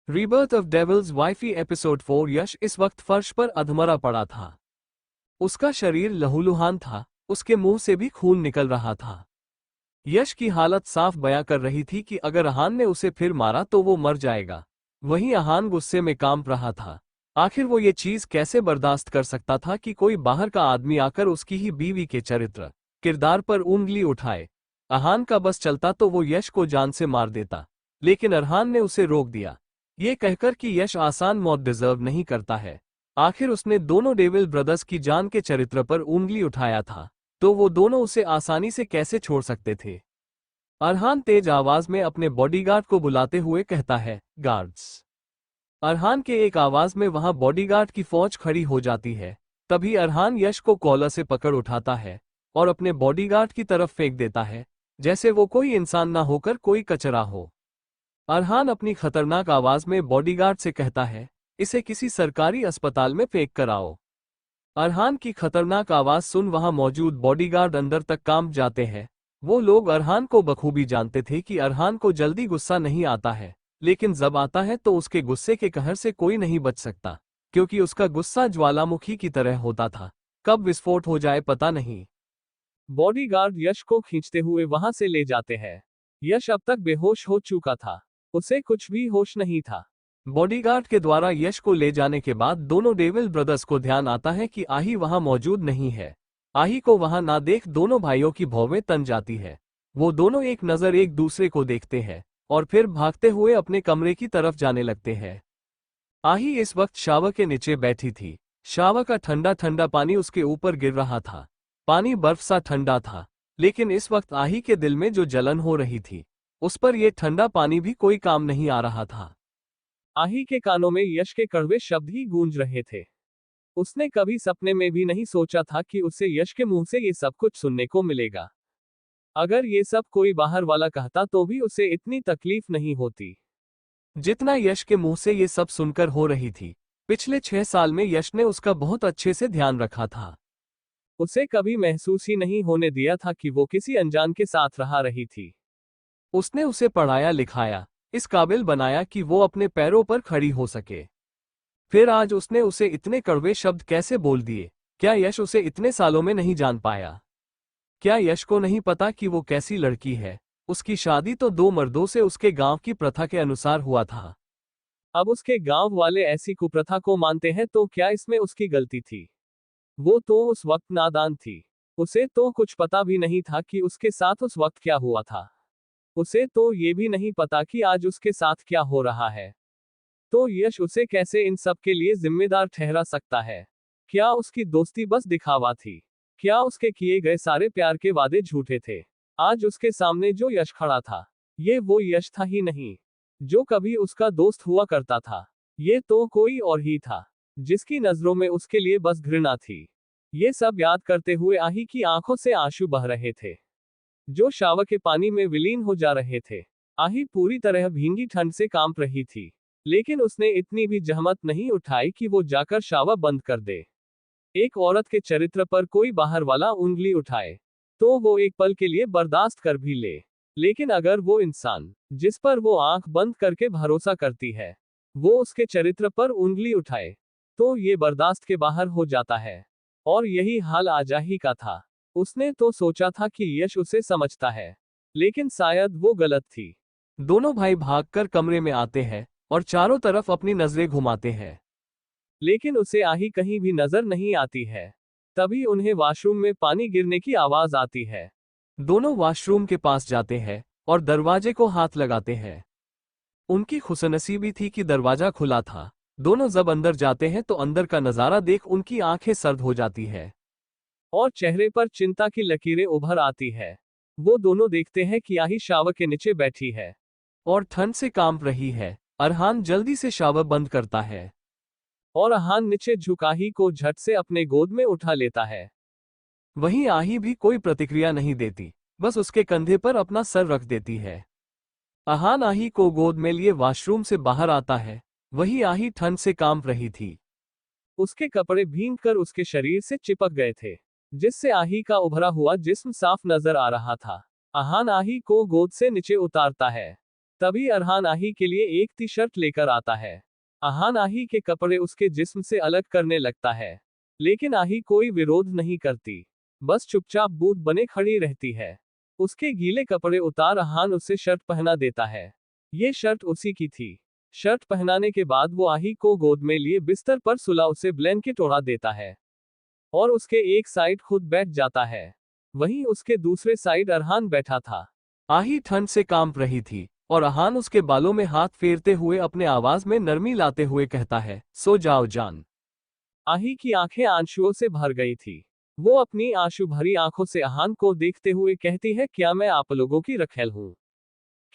Rebirth of devil's wifey episode 4। Yash इस वक्त फर्श पर अधमरा पड़ा था। उसका शरीर लहूलुहान था, उसके मुंह से भी खून निकल रहा था। यश की हालत साफ बयां कर रही थी कि अगर अहान ने उसे फिर मारा तो वो मर जाएगा। वहीं अहान गुस्से में कांप रहा था। आखिर वो ये चीज कैसे बर्दाश्त कर सकता था कि कोई बाहर का आदमी आकर उसकी ही बीवी के किरदार पर उंगली उठाए। अहान का बस चलता तो वो यश को जान से मार देता, लेकिन अरहान ने उसे रोक दिया, ये कहकर कि यश आसान मौत डिजर्व नहीं करता है। आखिर उसने दोनों डेविल ब्रदर्स की जान के चरित्र पर उंगली उठाया था, तो वो दोनों उसे आसानी से कैसे छोड़ सकते थे। अरहान तेज आवाज में अपने बॉडीगार्ड को बुलाते हुए कहता है, गार्ड्स। अरहान के एक आवाज में वहां बॉडीगार्ड की फौज खड़ी हो जाती है। तभी अरहान यश को कॉलर से पकड़ उठाता है और अपने बॉडीगार्ड की तरफ फेंक देता है, जैसे वो कोई इंसान ना होकर कोई कचरा हो। अरहान अपनी खतरनाक आवाज में बॉडीगार्ड से कहता है, इसे किसी सरकारी अस्पताल में फेंक कर आओ। अरहान की खतरनाक आवाज सुन वहां मौजूद बॉडीगार्ड अंदर तक कांप जाते हैं। वो लोग अरहान को बखूबी जानते थे कि अरहान को जल्दी गुस्सा नहीं आता है, लेकिन जब आता है तो उसके गुस्से के कहर से कोई नहीं बच सकता, क्योंकि उसका गुस्सा ज्वालामुखी की तरह होता था। कब विस्फोट हो जाए पता नहीं। बॉडीगार्ड यश को खींचते हुए वहां से ले जाते हैं। यश अब तक बेहोश हो चुका था, उसे कुछ भी होश नहीं था। बॉडीगार्ड के द्वारा यश को ले जाने के बाद दोनों डेविल ब्रदर्स को ध्यान आता है कि आही वहां मौजूद नहीं है। आही को वहां ना देख दोनों भाइयों की भौवें तन जाती है। वो दोनों एक नजर एक दूसरे को देखते हैं और फिर भागते हुए अपने कमरे की तरफ जाने लगते हैं। आही इस वक्त शावर के नीचे बैठी थी। शावर का ठंडा ठंडा पानी उसके ऊपर गिर रहा था। पानी बर्फ सा ठंडा था, लेकिन इस वक्त आही के दिल में जो जलन हो रही थी, उस पर यह ठंडा पानी भी कोई काम नहीं आ रहा था। आही के कानों में यश के कड़वे शब्द ही गूंज रहे थे। उसने कभी सपने में भी नहीं सोचा था कि उसे यश के मुंह से ये सब कुछ सुनने को मिलेगा। अगर ये सब कोई बाहर वाला कहता तो भी उसे इतनी तकलीफ नहीं होती जितना यश के मुंह से ये सब सुनकर हो रही थी। पिछले 6 साल में यश ने उसका बहुत अच्छे से ध्यान रखा था। उसे कभी महसूस ही नहीं होने दिया था कि वो किसी अनजान के साथ रहा रही थी। उसने उसे पढ़ाया लिखाया, इस काबिल बनाया कि वो अपने पैरों पर खड़ी हो सके। फिर आज उसने उसे इतने कड़वे शब्द कैसे बोल दिए। क्या यश उसे इतने सालों में नहीं जान पाया? क्या यश को नहीं पता कि वो कैसी लड़की है? उसकी शादी तो 2 मर्दों से उसके गांव की प्रथा के अनुसार हुआ था। अब उसके गांव वाले ऐसी कुप्रथा को मानते हैं तो क्या इसमें उसकी गलती थी? वो तो उस वक्त नादान थी। उसे तो कुछ पता भी नहीं था कि उसके साथ उस वक्त क्या हुआ था। उसे तो ये भी नहीं पता कि आज उसके साथ क्या हो रहा है। तो यश उसे कैसे इन सब के लिए जिम्मेदार ठहरा सकता है? क्या उसकी दोस्ती बस दिखावा थी? क्या उसके किए गए सारे प्यार के वादे झूठे थे? आज उसके सामने जो यश खड़ा था, ये वो यश था ही नहीं जो कभी उसका दोस्त हुआ करता था। ये तो कोई और ही था, जिसकी नजरों में उसके लिए बस घृणा थी। ये सब याद करते हुए आही की आंखों से आंसू बह रहे थे, जो शावर के पानी में विलीन हो जा रहे थे। आही पूरी तरह भींगी ठंड से कांप रही थी, लेकिन उसने इतनी भी जहमत नहीं उठाई कि वो जाकर शावर बंद कर दे। एक औरत के चरित्र पर कोई बाहर वाला उंगली उठाए, तो वो एक पल के लिए बर्दाश्त कर भी ले, लेकिन अगर वो इंसान, जिस पर वो आंख बंद करके भरोसा करती है, वो उसके चरित्र पर उंगली उठाए, तो ये बर्दाश्त के बाहर हो जाता है। और यही हाल आजाही का था। उसने तो सोचा था कि यश उसे समझता है, लेकिन शायद वो गलत थी। दोनों भाई भागकर कमरे में आते हैं और चारों तरफ अपनी नजरें घुमाते हैं, लेकिन उसे आही कहीं भी नजर नहीं आती है। तभी उन्हें वॉशरूम में पानी गिरने की आवाज आती है। दोनों वॉशरूम के पास जाते हैं और दरवाजे को हाथ लगाते हैं। उनकी खुशनसीबी थी कि दरवाजा खुला था। दोनों जब अंदर जाते हैं तो अंदर का नजारा देख उनकी आंखें सर्द हो जाती है और चेहरे पर चिंता की लकीरें उभर आती है। वो दोनों देखते हैं कि आही शावर के नीचे बैठी है और ठंड से कांप रही है। अरहान जल्दी से शावर बंद करता है और अहान नीचे झुक आही को झट से अपने गोद में उठा लेता है। वहीं आही भी कोई प्रतिक्रिया नहीं देती, बस उसके कंधे पर अपना सर रख देती है। अहान आही को गोद में लिए वॉशरूम से बाहर आता है। वही आही ठंड से कांप रही थी। उसके कपड़े भीग कर उसके शरीर से चिपक गए थे, जिससे आही का उभरा हुआ जिस्म साफ नजर आ रहा था। अहान आही को गोद से नीचे उतारता है तभी अरहान आही के लिए एक टी शर्ट लेकर आता है। अरहान आही के कपड़े उसके जिस्म से अलग करने लगता है, लेकिन आही कोई विरोध नहीं करती, बस चुपचाप बूथ बने खड़ी रहती है। उसके गीले कपड़े उतार अरहान उसे शर्ट पहना देता है। ये शर्ट उसी की थी। शर्ट पहनाने के बाद वो आही को गोद में लिए बिस्तर पर सुला उसे ब्लैंकेट ओढ़ा देता है और उसके एक साइड खुद बैठ जाता है। वहीं उसके दूसरे साइड अरहान बैठा था। आही ठंड से कांप रही थी और अरहान उसके बालों में हाथ फेरते हुए अपने आवाज में नरमी लाते हुए कहता है, सो जाओ जान। आही की आंखें आंसुओं से भर गई थी। वो अपनी आंसू भरी आंखों से अरहान को देखते हुए कहती है, क्या मैं आप लोगों की रखेल हूँ?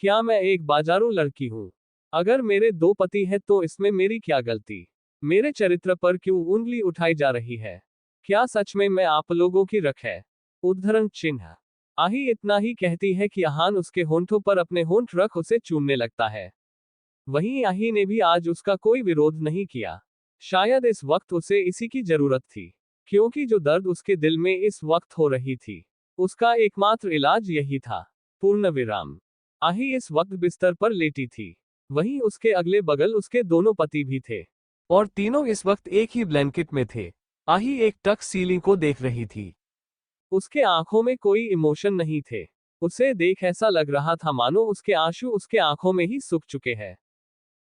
क्या मैं एक बाजारू लड़की हूँ? अगर मेरे दो पति हैं तो इसमें मेरी क्या गलती? मेरे चरित्र पर क्यों उंगली उठाई जा रही है? क्या सच में मैं आप लोगों की रख है? उद्धरण चिन्ह। आही इतना ही कहती है कि अरहान उसके होंठों पर अपने होंठ रख उसे चूमने लगता है। वहीं आही ने भी आज उसका कोई विरोध नहीं किया। शायद इस वक्त उसे इसी की जरूरत थी, क्योंकि जो दर्द उसके दिल में इस वक्त हो रही थी, उसका एकमात्र इलाज यही था। पूर्ण विराम। आही इस वक्त बिस्तर पर लेटी थी। वहीं उसके अगले बगल उसके दोनों पति भी थे और तीनों इस वक्त एक ही ब्लैंकेट में थे। आही एक टक सीलिंग को देख रही थी। उसके आंखों में कोई इमोशन नहीं थे। उसे देख ऐसा लग रहा था मानो उसके आंसू उसके आंखों में ही सूख चुके हैं।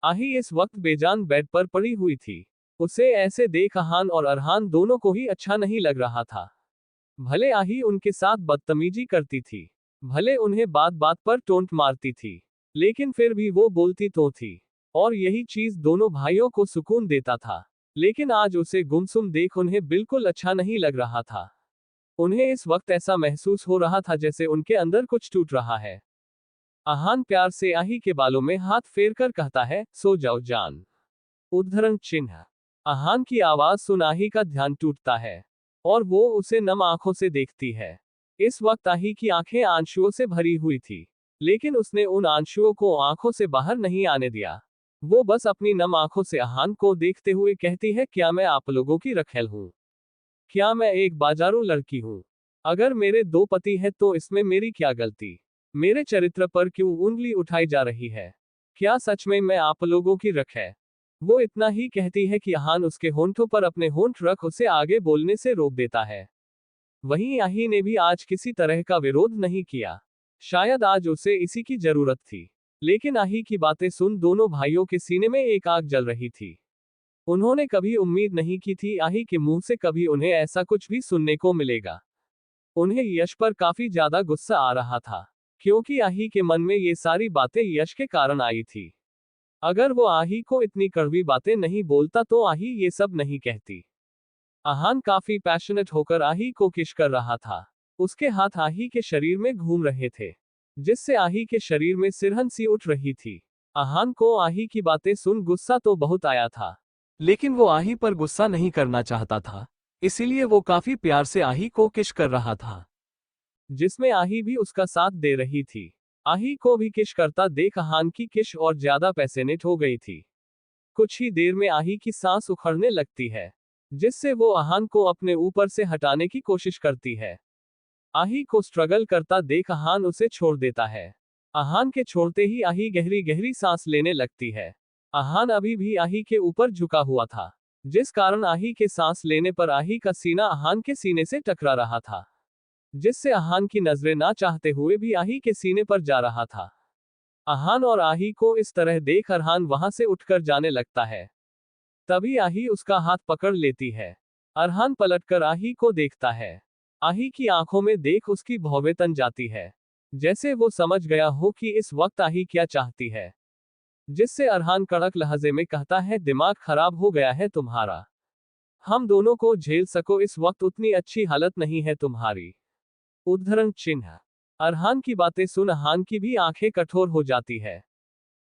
आही इस वक्त बेजान बेड पर पड़ी हुई थी। उसे ऐसे देख अरहान और अरहान दोनों को ही अच्छा नहीं लग रहा था। भले आही उनके साथ बदतमीजी करती थी, भले उन्हें बात बात पर टोंट मारती थी, लेकिन फिर भी वो बोलती तो थी, और यही चीज दोनों भाइयों को सुकून देता था। लेकिन आज उसे गुमसुम देख उन्हें बिल्कुल अच्छा नहीं लग रहा था। उन्हें इस वक्त ऐसा महसूस हो रहा था जैसे उनके अंदर कुछ टूट रहा है। अरहान प्यार से आही के बालों में हाथ फेरकर कहता है, सो जाओ जान। उद्धरण चिन्ह। अरहान की आवाज सुन आही का ध्यान टूटता है और वो उसे नम आंखों से देखती है। इस वक्त आही की आंखें आंसुओं से भरी हुई थी, लेकिन उसने उन आंसुओं को आंखों से बाहर नहीं आने दिया। वो बस अपनी नम आंखों से अरहान को देखते हुए कहती है, क्या मैं आप लोगों की रखेल हूँ? क्या मैं एक बाजारू लड़की हूँ? अगर मेरे दो पति हैं तो इसमें मेरी क्या गलती? मेरे चरित्र पर क्यों उंगली उठाई जा रही है? क्या सच में मैं आप लोगों की रख है? वो इतना ही कहती है कि अरहान उसके होंठों पर अपने होंठ रख उसे आगे बोलने से रोक देता है। वहीं आही ने भी आज किसी तरह का विरोध नहीं किया। शायद आज उसे इसी की जरूरत थी। लेकिन आही की बातें सुन दोनों भाइयों के सीने में एक आग जल रही थी। उन्होंने कभी उम्मीद नहीं की थी आही के मुंह से कभी उन्हें ऐसा कुछ भी सुनने को मिलेगा। उन्हें यश पर काफी ज्यादा गुस्सा आ रहा था, क्योंकि आही के मन में ये सारी बातें यश के कारण आई थी। अगर वो आही को इतनी कड़वी बातें नहीं बोलता तो आही ये सब नहीं कहती। अरहान काफी पैशनेट होकर आही को किस कर रहा था। उसके हाथ आही के शरीर में घूम रहे थे, जिससे आही के शरीर में सिरहन सी उठ रही थी। अरहान को आही की बातें सुन गुस्सा तो बहुत आया था, लेकिन वो आही पर गुस्सा नहीं करना चाहता था, इसीलिए वो काफी प्यार से आही को किस कर रहा था, जिसमें आही भी उसका साथ दे रही थी। आही को भी किस करता देख अरहान की किस और ज्यादा पैशनेट हो गई थी। कुछ ही देर में आही की सांस उखड़ने लगती है, जिससे वो अरहान को अपने ऊपर से हटाने की कोशिश करती है। आही को स्ट्रगल करता देख अरहान उसे छोड़ देता है। अरहान के छोड़ते ही आही गहरी गहरी सांस लेने लगती है। अरहान अभी भी आही के ऊपर झुका हुआ था, जिस कारण आही के सांस लेने पर आही का सीना अरहान के सीने से टकरा रहा था, जिससे अरहान की नजरें ना चाहते हुए भी आही के सीने पर जा रहा था। अरहान और आही को इस तरह देख अरहान वहां से उठकर जाने लगता है। तभी आही उसका हाथ पकड़ लेती है। अरहान पलटकर आही को देखता है। आही की आंखों में देख उसकी भौवें तन जाती है, जैसे वो समझ गया हो कि इस वक्त आही क्या चाहती है। जिससे अरहान कड़क लहजे में कहता है, दिमाग खराब हो गया है तुम्हारा? हम दोनों को झेल सको इस वक्त उतनी अच्छी हालत नहीं है तुम्हारी। उद्धरण चिन्ह। अरहान की बातें सुन अरहान की भी आंखें कठोर हो जाती है।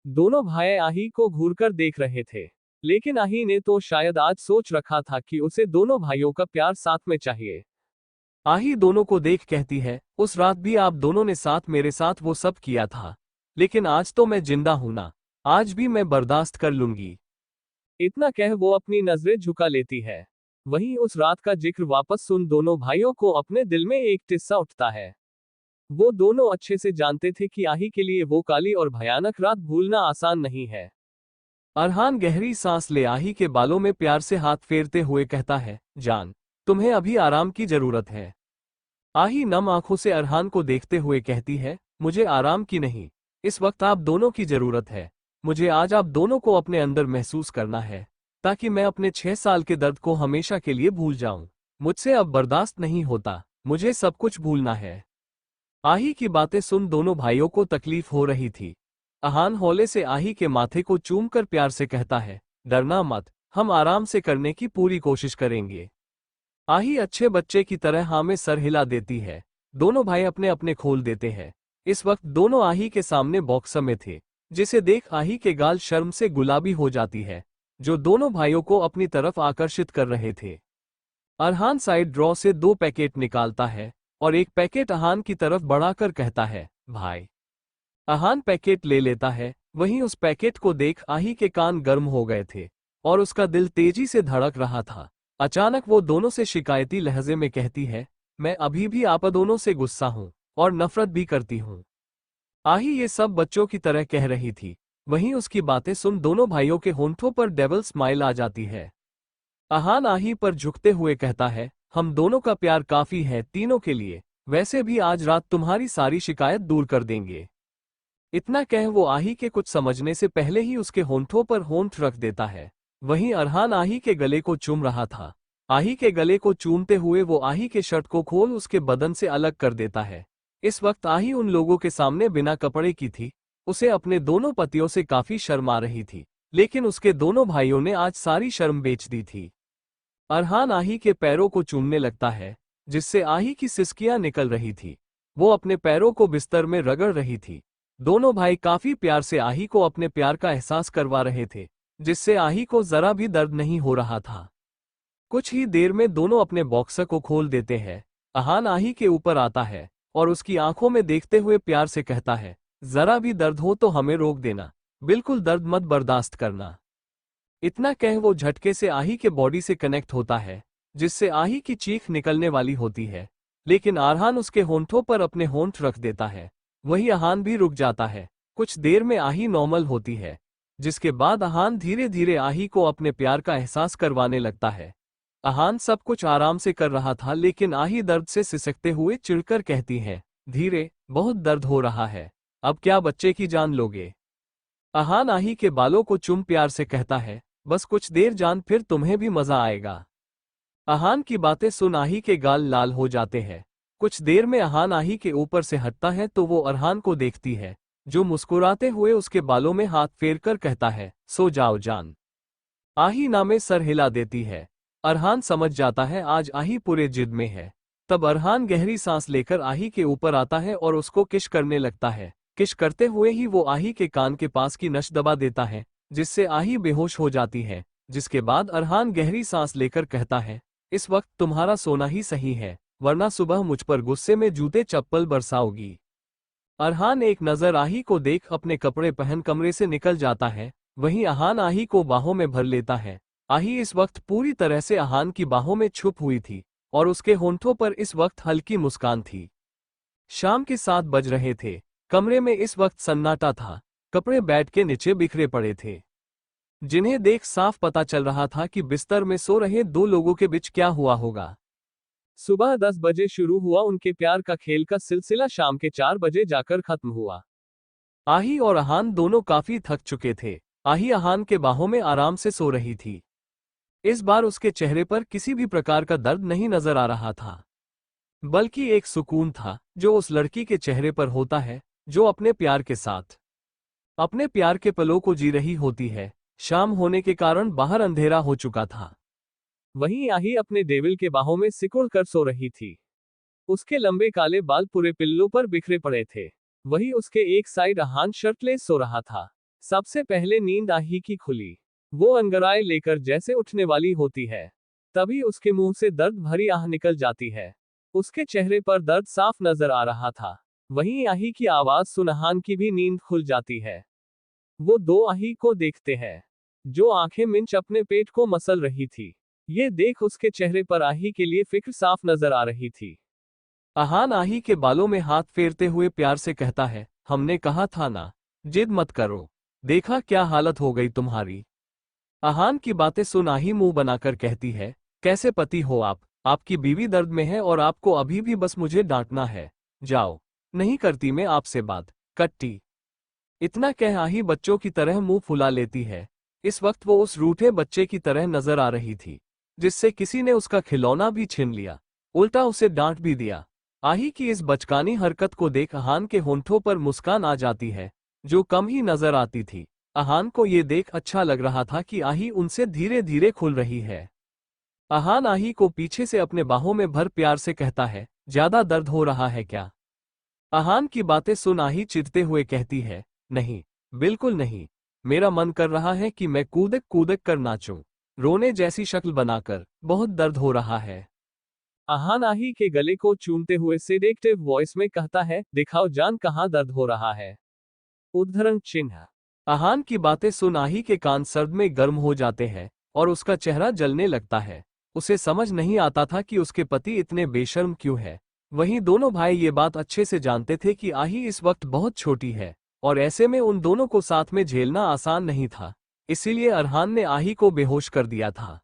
दोनों भाई आही को घूरकर देख रहे थे, लेकिन आही ने तो शायद आज सोच रखा था कि उसे दोनों भाइयों का प्यार साथ में चाहिए। आही दोनों को देख कहती है, उस रात भी आप दोनों ने साथ मेरे साथ वो सब किया था, लेकिन आज तो मैं जिंदा हूं ना, आज भी मैं बर्दाश्त कर लूंगी। इतना कह वो अपनी नजरें झुका लेती है। वहीं उस रात का जिक्र वापस सुन दोनों भाइयों को अपने दिल में एक टिस्सा उठता है। वो दोनों अच्छे से जानते थे कि आही के लिए वो काली और भयानक रात भूलना आसान नहीं है। अरहान गहरी सांस ले आही के बालों में प्यार से हाथ फेरते हुए कहता है, जान, तुम्हें अभी आराम की जरूरत है। आही नम आंखों से अरहान को देखते हुए कहती है, मुझे आराम की नहीं, इस वक्त आप दोनों की जरूरत है। मुझे आज आप दोनों को अपने अंदर महसूस करना है, ताकि मैं अपने 6 साल के दर्द को हमेशा के लिए भूल जाऊं। मुझसे अब बर्दाश्त नहीं होता, मुझे सब कुछ भूलना है। आही की बातें सुन दोनों भाइयों को तकलीफ हो रही थी। अहान हौले से आही के माथे को चूमकर प्यार से कहता है, डरना मत, हम आराम से करने की पूरी कोशिश करेंगे। आही अच्छे बच्चे की तरह हाँ में सर हिला देती है। दोनों भाई अपने अपने खोल देते हैं। इस वक्त दोनों आही के सामने बॉक्सर में थे, जिसे देख आही के गाल शर्म से गुलाबी हो जाती है, जो दोनों भाइयों को अपनी तरफ आकर्षित कर रहे थे। अरहान साइड ड्रॉ से 2 पैकेट निकालता है और एक पैकेट अहान की तरफ बढ़ाकर कहता है, भाई। अहान पैकेट ले लेता है, वहीं उस पैकेट को देख आही के कान गर्म हो गए थे और उसका दिल तेजी से धड़क रहा था। अचानक वो दोनों से शिकायती लहजे में कहती है, मैं अभी भी आप दोनों से गुस्सा हूं और नफरत भी करती हूं। आही ये सब बच्चों की तरह कह रही थी, वहीं उसकी बातें सुन दोनों भाइयों के होंठों पर डेविल स्माइल आ जाती है। अहान आही पर झुकते हुए कहता है, हम दोनों का प्यार काफी है तीनों के लिए, वैसे भी आज रात तुम्हारी सारी शिकायत दूर कर देंगे। इतना कह वो आही के कुछ समझने से पहले ही उसके होंठों पर होंठ रख देता है। वहीं अरहान आही के गले को चूम रहा था। आही के गले को चूमते हुए वो आही के शर्ट को खोल उसके बदन से अलग कर देता है। इस वक्त आही उन लोगों के सामने बिना कपड़े की थी। उसे अपने दोनों पतियों से काफी शर्म आ रही थी, लेकिन उसके दोनों भाइयों ने आज सारी शर्म बेच दी थी। अरहान आही के पैरों को चूमने लगता है, जिससे आही की सिसकियां निकल रही थी। वो अपने पैरों को बिस्तर में रगड़ रही थी। दोनों भाई काफी प्यार से आही को अपने प्यार का एहसास करवा रहे थे, जिससे आही को जरा भी दर्द नहीं हो रहा था। कुछ ही देर में दोनों अपने बॉक्सर को खोल देते हैं। अहान आही के ऊपर आता है और उसकी आंखों में देखते हुए प्यार से कहता है, जरा भी दर्द हो तो हमें रोक देना, बिल्कुल दर्द मत बर्दाश्त करना। इतना कह वो झटके से आही के बॉडी से कनेक्ट होता है, जिससे आही की चीख निकलने वाली होती है, लेकिन अरहान उसके होंठों पर अपने होंठ रख देता है। वही अहान भी रुक जाता है। कुछ देर में आही नॉर्मल होती है, जिसके बाद अहान धीरे धीरे आही को अपने प्यार का एहसास करवाने लगता है। अहान सब कुछ आराम से कर रहा था, लेकिन आही दर्द से सिसकते हुए चिढ़कर कहती है, धीरे, बहुत दर्द हो रहा है, अब क्या बच्चे की जान लोगे? अहान आही के बालों को चूम प्यार से कहता है, बस कुछ देर जान, फिर तुम्हें भी मजा आएगा। अहान की बातें सुन आही के गाल लाल हो जाते हैं। कुछ देर में अहान आही के ऊपर से हटता है तो वो अरहान को देखती है, जो मुस्कुराते हुए उसके बालों में हाथ फेरकर कहता है, सो जाओ जान। आही नामे सर हिला देती है। अरहान समझ जाता है आज आही पूरे जिद में है। तब अरहान गहरी सांस लेकर आही के ऊपर आता है और उसको किश करने लगता है। किश करते हुए ही वो आही के कान के पास की नस दबा देता है, जिससे आही बेहोश हो जाती है। जिसके बाद अरहान गहरी सांस लेकर कहता है, इस वक्त तुम्हारा सोना ही सही है, वरना सुबह मुझ पर गुस्से में जूते चप्पल बरसाओगी। अरहान एक नजर आही को देख अपने कपड़े पहन कमरे से निकल जाता है। वहीं अहान आही को बाहों में भर लेता है। आही इस वक्त पूरी तरह से अहान की बाहों में छुप हुई थी और उसके होंठों पर इस वक्त हल्की मुस्कान थी। शाम के 7 बज रहे थे। कमरे में इस वक्त सन्नाटा था। कपड़े बेड के नीचे बिखरे पड़े थे, जिन्हें देख साफ पता चल रहा था कि बिस्तर में सो रहे 2 लोगों के बीच क्या हुआ होगा। सुबह 10 बजे शुरू हुआ उनके प्यार का खेल का सिलसिला शाम के 4 बजे जाकर खत्म हुआ। आही और अहान दोनों काफी थक चुके थे। आही अहान के बाहों में आराम से सो रही थी। इस बार उसके चेहरे पर किसी भी प्रकार का दर्द नहीं नजर आ रहा था, बल्कि एक सुकून था, जो उस लड़की के चेहरे पर होता है जो अपने प्यार के साथ अपने प्यार के पलों को जी रही होती है। शाम होने के कारण बाहर अंधेरा हो चुका था। वहीं आही अपने डेविल के बाहों में सिकुड़ कर सो रही थी। उसके लंबे काले बाल पूरे पिल्लों पर बिखरे पड़े थे। वहीं उसके एक साइड अहान शर्टलेस सो रहा था। सबसे पहले नींद आही की खुली। वो अंगड़ाई लेकर जैसे उठने वाली होती है, तभी उसके मुंह से दर्द भरी आह निकल जाती है। उसके चेहरे पर दर्द साफ नजर आ रहा था। वहीं आही की आवाज सुन अहान की भी नींद खुल जाती है। वो 2 आही को देखते हैं, जो आंखें मिंच अपने पेट को मसल रही थी। ये देख उसके चेहरे पर आही के लिए फिक्र साफ नजर आ रही थी। अहान आही के बालों में हाथ फेरते हुए प्यार से कहता है, हमने कहा था ना, जिद मत करो, देखा क्या हालत हो गई तुम्हारी। अहान की बातें सुन आही मुंह बनाकर कहती है, कैसे पति हो आप, आपकी बीवी दर्द में है और आपको अभी भी बस मुझे डांटना है। जाओ, नहीं करती मैं आपसे बात, कट्टी। इतना कह आही बच्चों की तरह मुंह फुला लेती है। इस वक्त वो उस रूठे बच्चे की तरह नजर आ रही थी, जिससे किसी ने उसका खिलौना भी छीन लिया, उल्टा उसे डांट भी दिया। आही की इस बचकानी हरकत को देख अहान के होंठों पर मुस्कान आ जाती है, जो कम ही नजर आती थी। अहान को ये देख अच्छा लग रहा था कि आही उनसे धीरे धीरे खुल रही है। अहान आही को पीछे से अपने बाहों में भर प्यार से कहता है, ज्यादा दर्द हो रहा है क्या। अहान की बातें सुन आही चिढ़ते हुए कहती है, नहीं, बिल्कुल नहीं, मेरा मन कर रहा है कि मैं कूदक कूदक कर नाचूं, रोने जैसी शक्ल बनाकर, बहुत दर्द हो रहा है। अहान आही के गले को चूमते हुए सेडेक्टिव वॉइस में कहता है, दिखाओ जान कहाँ दर्द हो रहा है। उद्धरण चिन्ह। अहान की बातें सुन आही के कान सर्द में गर्म हो जाते हैं और उसका चेहरा जलने लगता है। उसे समझ नहीं आता था कि उसके पति इतने बेशर्म क्यों है। वहीं दोनों भाई ये बात अच्छे से जानते थे कि आही इस वक्त बहुत छोटी है और ऐसे में उन दोनों को साथ में झेलना आसान नहीं था। इसीलिए अरहान ने आही को बेहोश कर दिया था।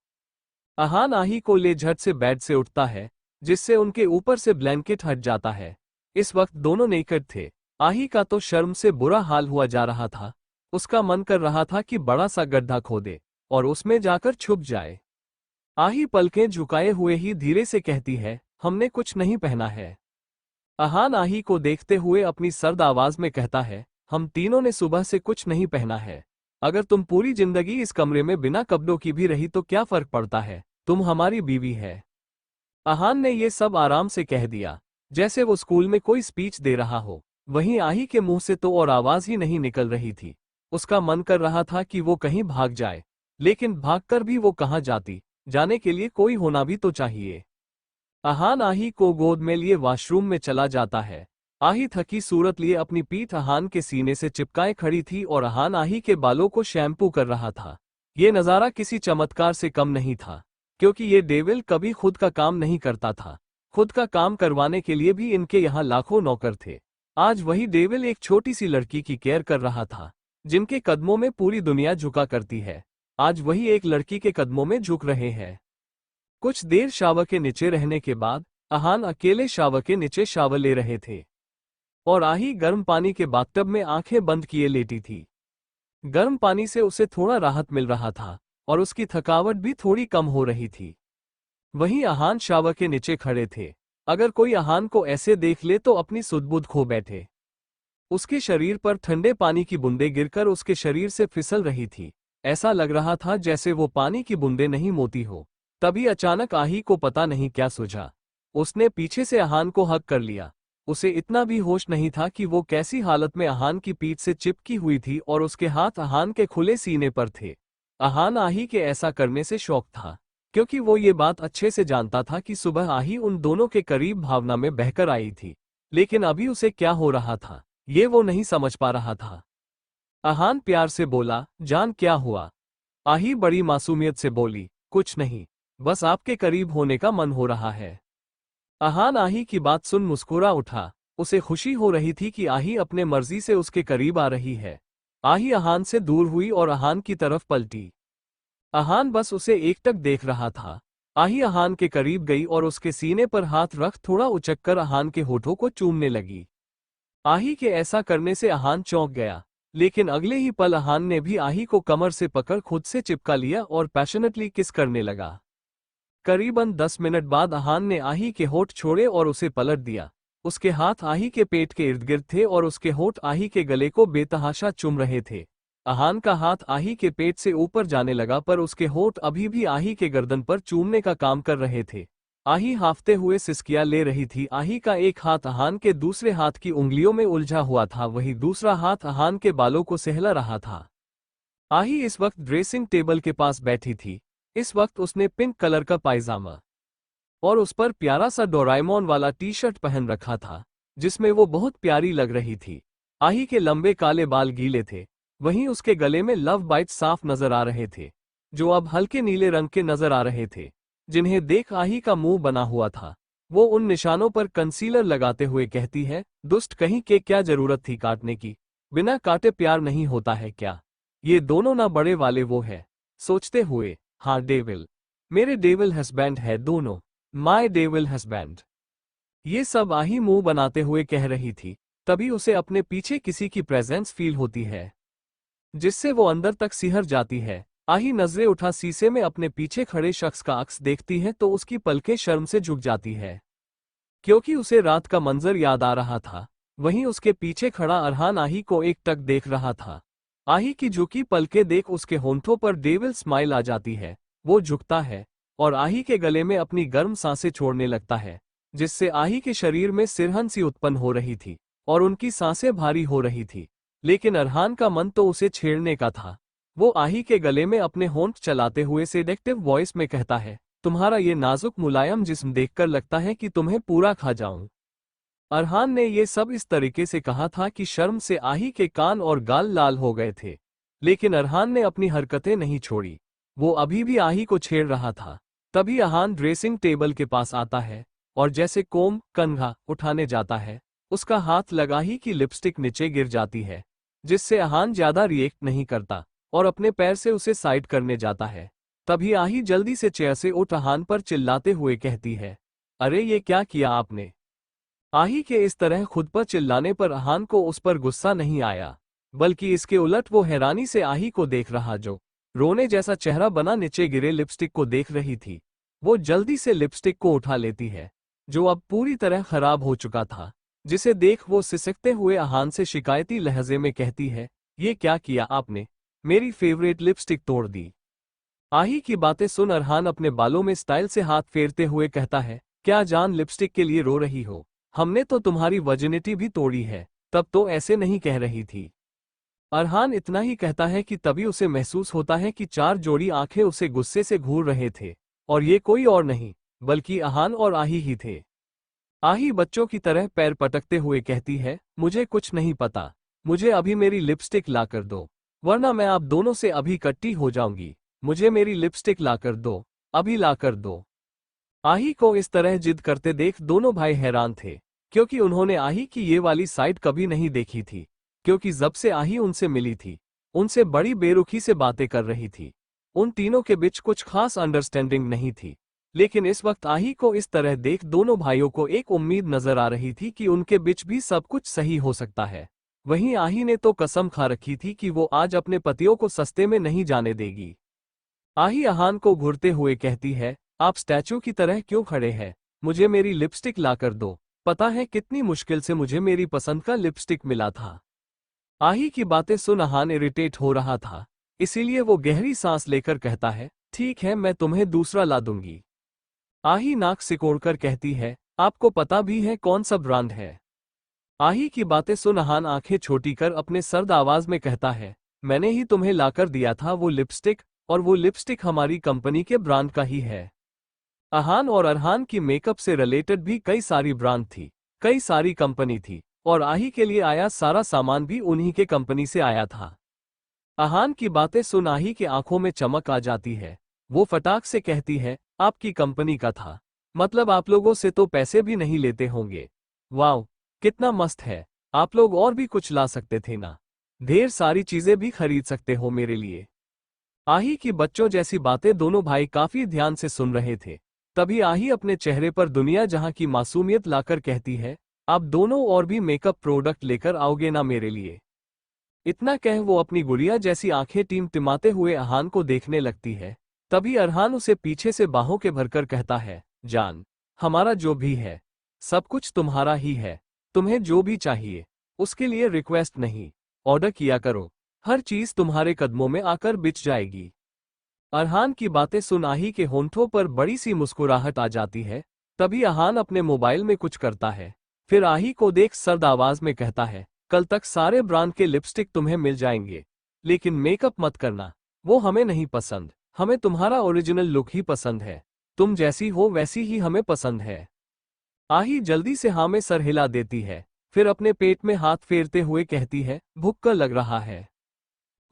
अहान आही को ले झट से बेड से उठता है, जिससे उनके ऊपर से ब्लैंकेट हट जाता है। इस वक्त दोनों नेकेड थे। आही का तो शर्म से बुरा हाल हुआ जा रहा था। उसका मन कर रहा था कि बड़ा सा गड्ढा खोदे और उसमें जाकर छुप जाए। आही पलकें झुकाए हुए ही धीरे से कहती है, हमने कुछ नहीं पहना है। अहान आही को देखते हुए अपनी सर्द आवाज में कहता है, हम तीनों ने सुबह से कुछ नहीं पहना है। अगर तुम पूरी जिंदगी इस कमरे में बिना कपड़ों की भी रही तो क्या फर्क पड़ता है, तुम हमारी बीवी है। अहान ने ये सब आराम से कह दिया, जैसे वो स्कूल में कोई स्पीच दे रहा हो। वहीं आही के मुंह से तो और आवाज ही नहीं निकल रही थी। उसका मन कर रहा था कि वो कहीं भाग जाए, लेकिन भागकर भी वो कहाँ जाती, जाने के लिए कोई होना भी तो चाहिए। अहान आही को गोद में लिए वॉशरूम में चला जाता है। आही थकी सूरत लिए अपनी पीठ अहान के सीने से चिपकाए खड़ी थी और अहान आही के बालों को शैम्पू कर रहा था। ये नज़ारा किसी चमत्कार से कम नहीं था, क्योंकि ये डेविल कभी खुद का काम नहीं करता था। खुद का काम करवाने के लिए भी इनके यहाँ लाखों नौकर थे। आज वही डेविल एक छोटी सी लड़की की केयर कर रहा था, जिनके कदमों में पूरी दुनिया झुका करती है। आज वही एक लड़की के कदमों में झुक रहे हैं। कुछ देर शावर के नीचे रहने के बाद अहान अकेले शावर के नीचे शावर ले रहे थे और आही गर्म पानी के बाथटब में आंखें बंद किए लेटी थी। गर्म पानी से उसे थोड़ा राहत मिल रहा था और उसकी थकावट भी थोड़ी कम हो रही थी। वहीं अहान शावर के नीचे खड़े थे। अगर कोई अहान को ऐसे देख ले तो अपनी सुध-बुध खो बैठे। उसके शरीर पर ठंडे पानी की बूंदें गिरकर उसके शरीर से फिसल रही थी। ऐसा लग रहा था जैसे वो पानी की बूंदें नहीं मोती हो। तभी अचानक आही को पता नहीं क्या सूझा। उसने पीछे से अहान को हग कर लिया। उसे इतना भी होश नहीं था कि वो कैसी हालत में अहान की पीठ से चिपकी हुई थी और उसके हाथ अहान के खुले सीने पर थे। अहान आही के ऐसा करने से शौक था, क्योंकि वो ये बात अच्छे से जानता था कि सुबह आही उन दोनों के करीब भावना में बहकर आई थी, लेकिन अभी उसे क्या हो रहा था ये वो नहीं समझ पा रहा था। अहान प्यार से बोला, जान क्या हुआ। आही बड़ी मासूमियत से बोली, कुछ नहीं, बस आपके करीब होने का मन हो रहा है। अहान आही की बात सुन मुस्कुरा उठा। उसे खुशी हो रही थी कि आही अपने मर्जी से उसके करीब आ रही है। आही अहान से दूर हुई और अहान की तरफ पलटी। अहान बस उसे एकटक देख रहा था। आही अहान के करीब गई और उसके सीने पर हाथ रख थोड़ा उचककर अहान के होठों को चूमने लगी। आही के ऐसा करने से अहान चौंक गया, लेकिन अगले ही पल अहान ने भी आही को कमर से पकड़ खुद से चिपका लिया और पैशनेटली किस करने लगा। करीबन 10 मिनट बाद अहान ने आही के होठ छोड़े और उसे पलट दिया। उसके हाथ आही के पेट के इर्द गिर्द थे और उसके होठ आही के गले को बेतहाशा चूम रहे थे। अहान का हाथ आही के पेट से ऊपर जाने लगा पर उसके होठ अभी भी आही के गर्दन पर चूमने का काम कर रहे थे। आही हांफते हुए सिसकियां ले रही थी। आही का एक हाथ अहान के दूसरे हाथ की उंगलियों में उलझा हुआ था, वहीं दूसरा हाथ अहान के बालों को सहला रहा था। आही इस वक्त ड्रेसिंग टेबल के पास बैठी थी। इस वक्त उसने पिंक कलर का पायजामा और उस पर प्यारा सा डोराएमोन वाला टी शर्ट पहन रखा था, जिसमें वो बहुत प्यारी लग रही थी। आही के लंबे काले बाल गीले थे, वहीं उसके गले में लव बाइट साफ नजर आ रहे थे, जो अब हल्के नीले रंग के नजर आ रहे थे, जिन्हें देख आही का मुंह बना हुआ था। वो उन निशानों पर कंसीलर लगाते हुए कहती है, दुष्ट कहीं के, क्या जरूरत थी काटने की? बिना काटे प्यार नहीं होता है क्या? ये दोनों ना बड़े वाले वो है। सोचते हुए, हाँ डेविल, मेरे डेविल हस्बैंड है दोनों, माय डेविल हस्बैंड। ये सब आही मुंह बनाते हुए कह रही थी। तभी उसे अपने पीछे किसी की प्रेजेंस फील होती है, जिससे वो अंदर तक सिहर जाती है। आही नजरें उठा शीशे में अपने पीछे खड़े शख्स का अक्स देखती है तो उसकी पलकें शर्म से झुक जाती है, क्योंकि उसे रात का मंजर याद आ रहा था। वहीं उसके पीछे खड़ा अरहान आही को एकटक देख रहा था। आही की झुकी पलकें देख उसके होंठों पर डेविल स्माइल आ जाती है। वो झुकता है और आही के गले में अपनी गर्म सांसें छोड़ने लगता है, जिससे आही के शरीर में सिरहन सी उत्पन्न हो रही थी और उनकी सांसें भारी हो रही थी। लेकिन अरहान का मन तो उसे छेड़ने का था। वो आही के गले में अपने होंठ चलाते हुए सेडेक्टिव वॉइस में कहता है, तुम्हारा ये नाजुक मुलायम जिस्म देखकर लगता है कि तुम्हें पूरा खा जाऊं। अरहान ने ये सब इस तरीके से कहा था कि शर्म से आही के कान और गाल लाल हो गए थे। लेकिन अरहान ने अपनी हरकतें नहीं छोड़ी। वो अभी भी आही को छेड़ रहा था। तभी अरहान ड्रेसिंग टेबल के पास आता है और जैसे कोम कंघा उठाने जाता है, उसका हाथ लगा ही कि लिपस्टिक नीचे गिर जाती है, जिससे अरहान ज्यादा रिएक्ट नहीं करता और अपने पैर से उसे साइड करने जाता है। तभी आही जल्दी से चेयर से उठ अरहान पर चिल्लाते हुए कहती है, अरे ये क्या किया आपने? आही के इस तरह खुद पर चिल्लाने पर अरहान को उस पर गुस्सा नहीं आया, बल्कि इसके उलट वो हैरानी से आही को देख रहा जो रोने जैसा चेहरा बना नीचे गिरे लिपस्टिक को देख रही थी। वो जल्दी से लिपस्टिक को उठा लेती है, जो अब पूरी तरह खराब हो चुका था, जिसे देख वो सिसकते हुए अरहान से शिकायती लहजे में कहती है, ये क्या किया आपने? मेरी फेवरेट लिपस्टिक तोड़ दी। आही की बातें सुन अरहान अपने बालों में स्टाइल से हाथ फेरते हुए कहता है, क्या जान लिपस्टिक के लिए रो रही हो? हमने तो तुम्हारी वर्जिनिटी भी तोड़ी है, तब तो ऐसे नहीं कह रही थी। अरहान इतना ही कहता है कि तभी उसे महसूस होता है कि चार जोड़ी आंखें उसे गुस्से से घूर रहे थे, और ये कोई और नहीं बल्कि अरहान और आही ही थे। आही बच्चों की तरह पैर पटकते हुए कहती है, मुझे कुछ नहीं पता, मुझे अभी मेरी लिपस्टिक लाकर दो, वरना मैं आप दोनों से अभी कट्टी हो जाऊंगी। मुझे मेरी लिपस्टिक लाकर दो, अभी लाकर दो। आही को इस तरह जिद करते देख दोनों भाई हैरान थे, क्योंकि उन्होंने आही की ये वाली साइड कभी नहीं देखी थी। क्योंकि जब से आही उनसे मिली थी, उनसे बड़ी बेरुखी से बातें कर रही थी। उन तीनों के बीच कुछ खास अंडरस्टैंडिंग नहीं थी। लेकिन इस वक्त आही को इस तरह देख दोनों भाइयों को एक उम्मीद नजर आ रही थी कि उनके बीच भी सब कुछ सही हो सकता है। वहीं आही ने तो कसम खा रखी थी कि वो आज अपने पतियों को सस्ते में नहीं जाने देगी। आही अरहान को घूरते हुए कहती है, आप स्टैचू की तरह क्यों खड़े हैं? मुझे मेरी लिपस्टिक लाकर दो। पता है कितनी मुश्किल से मुझे मेरी पसंद का लिपस्टिक मिला था। आही की बातें सुन अरहान इरिटेट हो रहा था, इसीलिए वो गहरी सांस लेकर कहता है, ठीक है, मैं तुम्हें दूसरा ला दूंगी। आही नाक सिकोड़कर कहती है, आपको पता भी है कौन सा ब्रांड है? आही की बातें सुन अरहान आंखें छोटी कर अपने सर्द आवाज में कहता है, मैंने ही तुम्हें लाकर दिया था वो लिपस्टिक, और वो लिपस्टिक हमारी कंपनी के ब्रांड का ही है। अरहान और अरहान की मेकअप से रिलेटेड भी कई सारी ब्रांड थी, कई सारी कंपनी थी, और आही के लिए आया सारा सामान भी उन्हीं के कंपनी से आया था। अरहान की बातें सुन आही की आंखों में चमक आ जाती है। वो फटाक से कहती है, आपकी कंपनी का था, मतलब आप लोगों से तो पैसे भी नहीं लेते होंगे। वाह, कितना मस्त है। आप लोग और भी कुछ ला सकते थे ना, ढेर सारी चीजें भी खरीद सकते हो मेरे लिए। आही की बच्चों जैसी बातें दोनों भाई काफी ध्यान से सुन रहे थे। तभी आही अपने चेहरे पर दुनिया जहां की मासूमियत लाकर कहती है, आप दोनों और भी मेकअप प्रोडक्ट लेकर आओगे ना मेरे लिए? इतना कह वो अपनी गुड़िया जैसी आंखें टिमटिमाते हुए अरहान को देखने लगती है। तभी अरहान उसे पीछे से बाहों के भरकर कहता है, जान, हमारा जो भी है सब कुछ तुम्हारा ही है। तुम्हें जो भी चाहिए उसके लिए रिक्वेस्ट नहीं, ऑर्डर किया करो। हर चीज तुम्हारे कदमों में आकर बिछ जाएगी। अरहान की बातें सुन आही के होंठों पर बड़ी सी मुस्कुराहट आ जाती है। तभी अरहान अपने मोबाइल में कुछ करता है, फिर आही को देख सर्द आवाज में कहता है, कल तक सारे ब्रांड के लिपस्टिक तुम्हें मिल जाएंगे, लेकिन मेकअप मत करना, वो हमें नहीं पसंद। हमें तुम्हारा ओरिजिनल लुक ही पसंद है, तुम जैसी हो वैसी ही हमें पसंद है। आही जल्दी से हाँ में सर हिला देती है, फिर अपने पेट में हाथ फेरते हुए कहती है, भुक्का लग रहा है।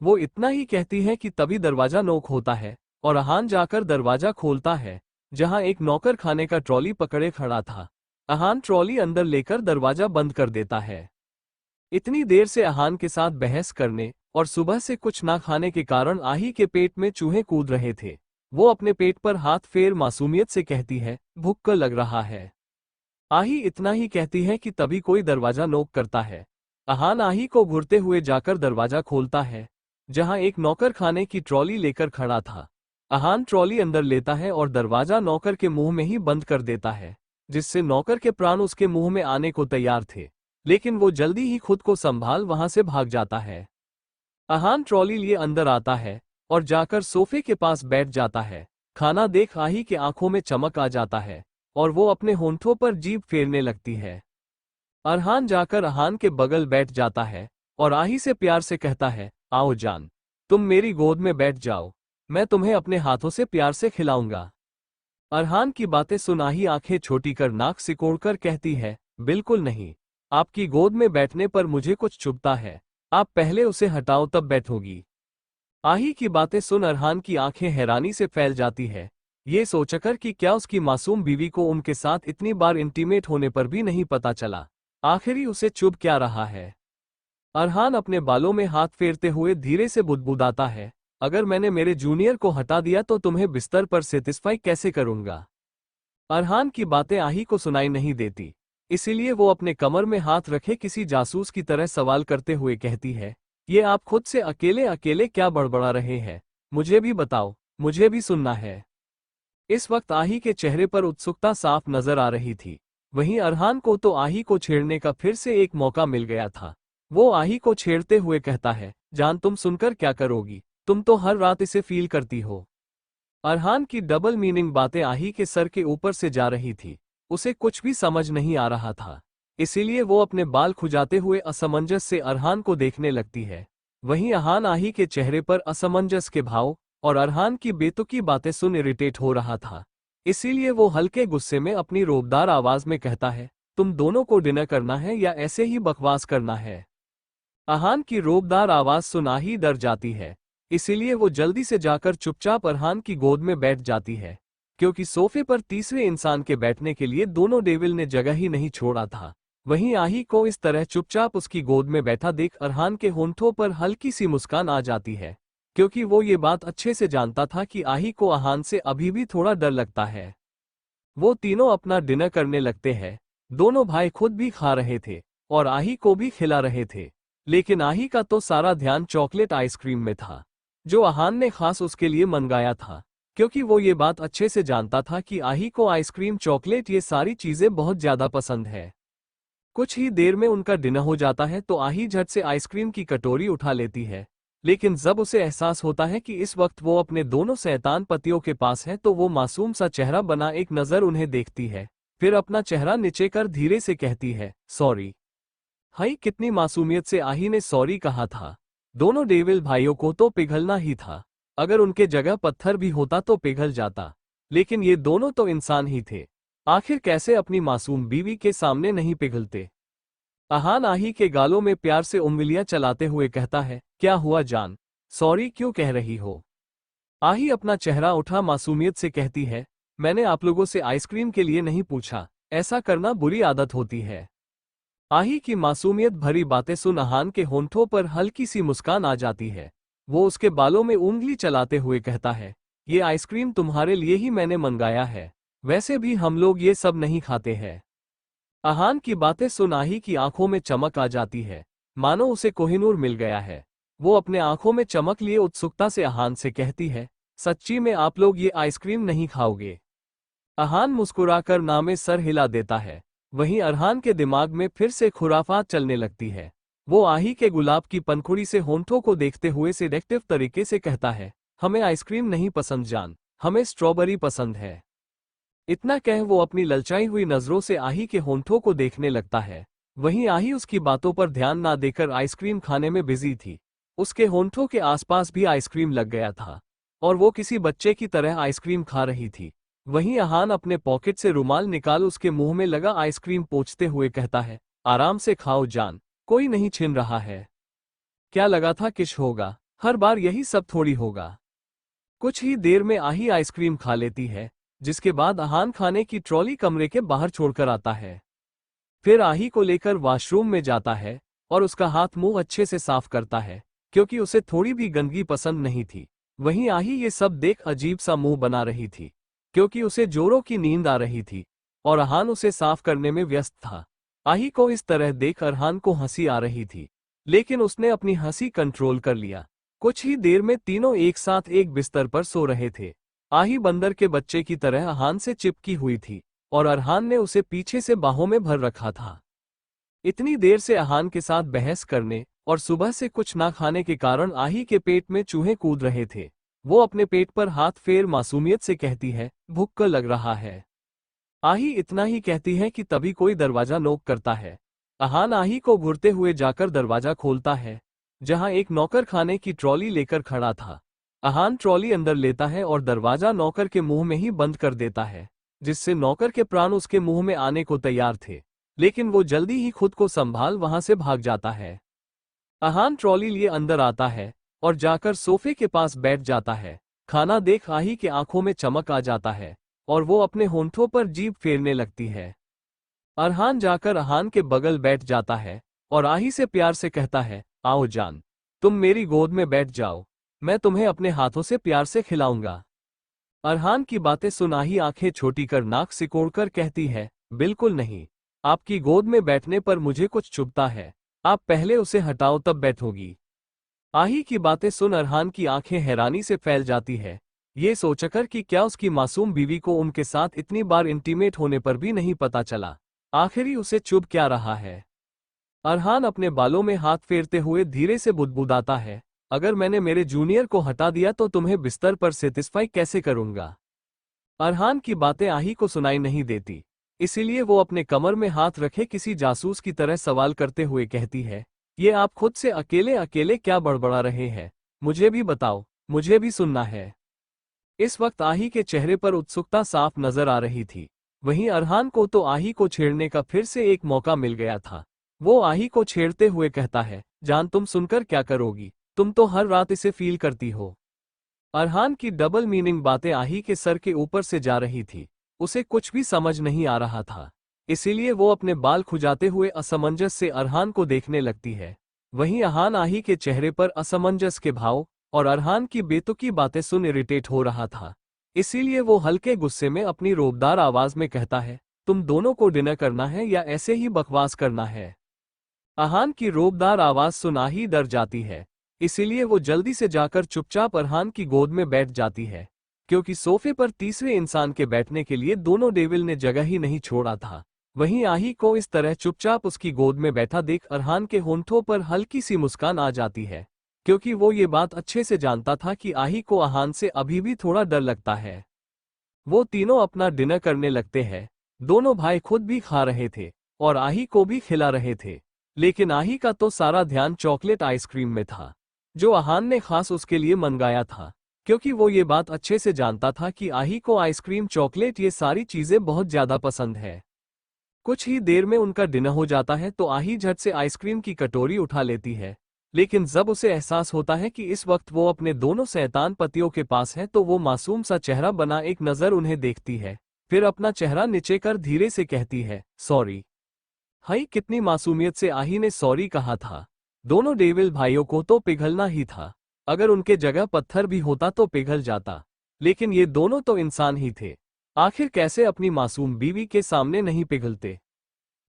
वो इतना ही कहती है कि तभी दरवाजा नोक होता है और अरहान जाकर दरवाजा खोलता है, जहां एक नौकर खाने का ट्रॉली पकड़े खड़ा था। अहान ट्रॉली अंदर लेकर दरवाजा बंद कर देता है। इतनी देर से अहान के साथ बहस करने और सुबह से कुछ ना खाने के कारण आही के पेट में चूहे कूद रहे थे। वो अपने पेट पर हाथ फेर मासूमियत से कहती है, भूख लग रहा है। आही इतना ही कहती है कि तभी कोई दरवाजा नॉक करता है। अहान आही को घूरते हुए जाकर दरवाजा खोलता है, जहां एक नौकर खाने की ट्रॉली लेकर खड़ा था। अहान ट्रॉली अंदर लेता है और दरवाजा नौकर के मुंह में ही बंद कर देता है, जिससे नौकर के प्राण उसके मुंह में आने को तैयार थे, लेकिन वो जल्दी ही खुद को संभाल वहां से भाग जाता है। अहान ट्रॉली लिए अंदर आता है और जाकर सोफे के पास बैठ जाता है। खाना देख आही के आंखों में चमक आ जाता है और वो अपने होंठों पर जीभ फेरने लगती है। अरहान जाकर अहान के बगल बैठ जाता है और आही से प्यार से कहता है, आओ जान, तुम मेरी गोद में बैठ जाओ, मैं तुम्हें अपने हाथों से प्यार से खिलाऊंगा। अरहान की बातें सुन आही आंखें छोटी कर नाक सिकोड़कर कहती है, बिल्कुल नहीं, आपकी गोद में बैठने पर मुझे कुछ चुभता है, आप पहले उसे हटाओ तब बैठोगी। आही की बातें सुन अरहान की आंखें हैरानी से फैल जाती है, ये सोचकर कि क्या उसकी मासूम बीवी को उनके साथ इतनी बार इंटीमेट होने पर भी नहीं पता चला, आखिरी उसे चुभ क्या रहा है। अरहान अपने बालों में हाथ फेरते हुए धीरे से बुदबुदाता है, अगर मैंने मेरे जूनियर को हटा दिया तो तुम्हें बिस्तर पर सेटिस्फाई कैसे करूंगा। अरहान की बातें आही को सुनाई नहीं देती, इसीलिए वो अपने कमर में हाथ रखे किसी जासूस की तरह सवाल करते हुए कहती है, ये आप खुद से अकेले अकेले क्या बड़बड़ा रहे हैं, मुझे भी बताओ, मुझे भी सुनना है। इस वक्त आही के चेहरे पर उत्सुकता साफ नजर आ रही थी। वहीं अरहान को तो आही को छेड़ने का फिर से एक मौका मिल गया था। वो आही को छेड़ते हुए कहता है, जान तुम सुनकर क्या करोगी, तुम तो हर रात इसे फील करती हो। अरहान की डबल मीनिंग बातें आही के सर के ऊपर से जा रही थी, उसे कुछ भी समझ नहीं आ रहा था, इसीलिए वो अपने बाल खुजाते हुए असमंजस से अरहान को देखने लगती है। वहीं अरहान आही के चेहरे पर असमंजस के भाव और अरहान की बेतुकी बातें सुन इरिटेट हो रहा था, इसीलिए वो हल्के गुस्से में अपनी रोबदार आवाज में कहता है, तुम दोनों को डिनर करना है या ऐसे ही बकवास करना है। अरहान की रोबदार आवाज सुना ही डर जाती है, इसीलिए वो जल्दी से जाकर चुपचाप अरहान की गोद में बैठ जाती है, क्योंकि सोफे पर तीसरे इंसान के बैठने के लिए दोनों डेविल ने जगह ही नहीं छोड़ा था। वहीं आही को इस तरह चुपचाप उसकी गोद में बैठा देख अरहान के होंठों पर हल्की सी मुस्कान आ जाती है, क्योंकि वो ये बात अच्छे से जानता था कि आही को अरहान से अभी भी थोड़ा डर लगता है। वो तीनों अपना डिनर करने लगते हैं। दोनों भाई खुद भी खा रहे थे और आही को भी खिला रहे थे, लेकिन आही का तो सारा ध्यान चॉकलेट आइसक्रीम में था, जो अरहान ने खास उसके लिए मंगाया था, क्योंकि वो ये बात अच्छे से जानता था कि आही को आइसक्रीम चॉकलेट ये सारी चीजें बहुत ज्यादा पसंद है। कुछ ही देर में उनका डिनर हो जाता है तो आही झट से आइसक्रीम की कटोरी उठा लेती है, लेकिन जब उसे एहसास होता है कि इस वक्त वो अपने दोनों शैतान पतियों के पास है तो वो मासूम सा चेहरा बना एक नजर उन्हें देखती है, फिर अपना चेहरा नीचे कर धीरे से कहती है, सॉरी। हाई कितनी मासूमियत से आही ने सॉरी कहा था। दोनों डेविल भाइयों को तो पिघलना ही था, अगर उनके जगह पत्थर भी होता तो पिघल जाता, लेकिन ये दोनों तो इंसान ही थे, आखिर कैसे अपनी मासूम बीवी के सामने नहीं पिघलते। अरहान आही के गालों में प्यार से उंगलियां चलाते हुए कहता है, क्या हुआ जान, सॉरी क्यों कह रही हो। आही अपना चेहरा उठा मासूमियत से कहती है, मैंने आप लोगों से आइसक्रीम के लिए नहीं पूछा, ऐसा करना बुरी आदत होती है। आही की मासूमियत भरी बातें सुन अरहान के होंठों पर हल्की सी मुस्कान आ जाती है। वो उसके बालों में उंगली चलाते हुए कहता है, ये आइसक्रीम तुम्हारे लिए ही मैंने मंगाया है, वैसे भी हम लोग ये सब नहीं खाते हैं। अरहान की बातें सुन आही की आंखों में चमक आ जाती है, मानो उसे कोहिनूर मिल गया है। वो अपने आंखों में चमक लिए उत्सुकता से अरहान से कहती है, सच्ची में आप लोग ये आइसक्रीम नहीं खाओगे। अरहान मुस्कुराकर ना में सर हिला देता है। वहीं अरहान के दिमाग में फिर से खुराफात चलने लगती है। वो आही के गुलाब की पंखुड़ी से होंठों को देखते हुए सिडेक्टिव तरीके से कहता है, हमें आइसक्रीम नहीं पसंद जान, हमें स्ट्रॉबेरी पसंद है। इतना कह वो अपनी ललचाई हुई नजरों से आही के होंठों को देखने लगता है। वहीं आही उसकी बातों पर ध्यान ना देकर आइसक्रीम खाने में बिजी थी। उसके होंठों के आसपास भी आइसक्रीम लग गया था और वो किसी बच्चे की तरह आइसक्रीम खा रही थी। वहीं अरहान अपने पॉकेट से रुमाल निकाल उसके मुंह में लगा आइसक्रीम पोंछते हुए कहता है, आराम से खाओ जान, कोई नहीं छीन रहा है। क्या लगा था किश होगा, हर बार यही सब थोड़ी होगा। कुछ ही देर में आही आइसक्रीम खा लेती है जिसके बाद अहान खाने की ट्रॉली कमरे के बाहर छोड़कर आता है। फिर आही को लेकर वॉशरूम में जाता है और उसका हाथ मुंह अच्छे से साफ करता है, क्योंकि उसे थोड़ी भी गंदगी पसंद नहीं थी। वहीं आही ये सब देख अजीब सा मुंह बना रही थी, क्योंकि उसे जोरों की नींद आ रही थी और अहान उसे साफ करने में व्यस्त था। आही को इस तरह देख अरहान को हंसी आ रही थी, लेकिन उसने अपनी हंसी कंट्रोल कर लिया। कुछ ही देर में तीनों एक साथ एक बिस्तर पर सो रहे थे। आही बंदर के बच्चे की तरह अहान से चिपकी हुई थी और अरहान ने उसे पीछे से बाहों में भर रखा था। इतनी देर से अहान के साथ बहस करने और सुबह से कुछ ना खाने के कारण आही के पेट में चूहे कूद रहे थे। वो अपने पेट पर हाथ फेर मासूमियत से कहती है, भूख लग रहा है। आही इतना ही कहती है कि तभी कोई दरवाजा नॉक करता है। अहान आही को घूरते हुए जाकर दरवाजा खोलता है, जहां एक नौकर खाने की ट्रॉली लेकर खड़ा था। अहान ट्रॉली अंदर लेता है और दरवाजा नौकर के मुंह में ही बंद कर देता है, जिससे नौकर के प्राण उसके मुंह में आने को तैयार थे, लेकिन वो जल्दी ही खुद को संभाल वहां से भाग जाता है। अहान ट्रॉली लिए अंदर आता है और जाकर सोफे के पास बैठ जाता है। खाना देख आही के आंखों में चमक आ जाता है और वो अपने होंठों पर जीभ फेरने लगती है। अरहान जाकर अहान के बगल बैठ जाता है और आही से प्यार से कहता है, आओ जान, तुम मेरी गोद में बैठ जाओ, मैं तुम्हें अपने हाथों से प्यार से खिलाऊंगा। अरहान की बातें सुन आही आंखें छोटी कर नाक सिकोड़कर कहती है, बिल्कुल नहीं, आपकी गोद में बैठने पर मुझे कुछ चुभता है, आप पहले उसे हटाओ तब बैठोगी। आही की बातें सुन अरहान की आंखें हैरानी से फैल जाती है, ये सोचकर कि क्या उसकी मासूम बीवी को उनके साथ इतनी बार इंटीमेट होने पर भी नहीं पता चला, आखिर उसे चुभ क्या रहा है। अरहान अपने बालों में हाथ फेरते हुए धीरे से बुदबुदाता है, अगर मैंने मेरे जूनियर को हटा दिया तो तुम्हें बिस्तर पर सेटिस्फाई कैसे करूंगा। अरहान की बातें आही को सुनाई नहीं देती, इसीलिए वो अपने कमर में हाथ रखे किसी जासूस की तरह सवाल करते हुए कहती है, ये आप खुद से अकेले अकेले क्या बड़बड़ा रहे हैं, मुझे भी बताओ, मुझे भी सुनना है। इस वक्त आही के चेहरे पर उत्सुकता साफ नजर आ रही थी। वहीं अरहान को तो आही को छेड़ने का फिर से एक मौका मिल गया था। वो आही को छेड़ते हुए कहता है, जान तुम सुनकर क्या करोगी, तुम तो हर रात इसे फील करती हो। अरहान की डबल मीनिंग बातें आही के सर के ऊपर से जा रही थी, उसे कुछ भी समझ नहीं आ रहा था, इसीलिए वो अपने बाल खुजाते हुए असमंजस से अरहान को देखने लगती है। वहीं अरहान आही के चेहरे पर असमंजस के भाव और अरहान की बेतुकी बातें सुन इरिटेट हो रहा था, इसीलिए वो हल्के गुस्से में अपनी रोबदार आवाज में कहता है, तुम दोनों को डिनर करना है या ऐसे ही बकवास करना है। अरहान की रोबदार आवाज सुना ही डर जाती है, इसीलिए वो जल्दी से जाकर चुपचाप अरहान की गोद में बैठ जाती है, क्योंकि सोफे पर तीसरे इंसान के बैठने के लिए दोनों डेविल ने जगह ही नहीं छोड़ा था। वहीं आही को इस तरह चुपचाप उसकी गोद में बैठा देख अरहान के होंठों पर हल्की सी मुस्कान आ जाती है, क्योंकि वो ये बात अच्छे से जानता था कि आही को अरहान से अभी भी थोड़ा डर लगता है। वो तीनों अपना डिनर करने लगते हैं। दोनों भाई खुद भी खा रहे थे और आही को भी खिला रहे थे, लेकिन आही का तो सारा ध्यान चॉकलेट आइसक्रीम में था, जो अरहान ने खास उसके लिए मंगाया था, क्योंकि वो ये बात अच्छे से जानता था कि आही को आइसक्रीम चॉकलेट ये सारी चीजें बहुत ज्यादा पसंद है। कुछ ही देर में उनका डिनर हो जाता है तो आही झट से आइसक्रीम की कटोरी उठा लेती है, लेकिन जब उसे एहसास होता है कि इस वक्त वो अपने दोनों शैतान पतियों के पास है तो वो मासूम सा चेहरा बना एक नजर उन्हें देखती है, फिर अपना चेहरा नीचे कर धीरे से कहती है, सॉरी। हाय, कितनी मासूमियत से आही ने सॉरी कहा था। दोनों डेविल भाइयों को तो पिघलना ही था, अगर उनके जगह पत्थर भी होता तो पिघल जाता, लेकिन ये दोनों तो इंसान ही थे, आखिर कैसे अपनी मासूम बीवी के सामने नहीं पिघलते।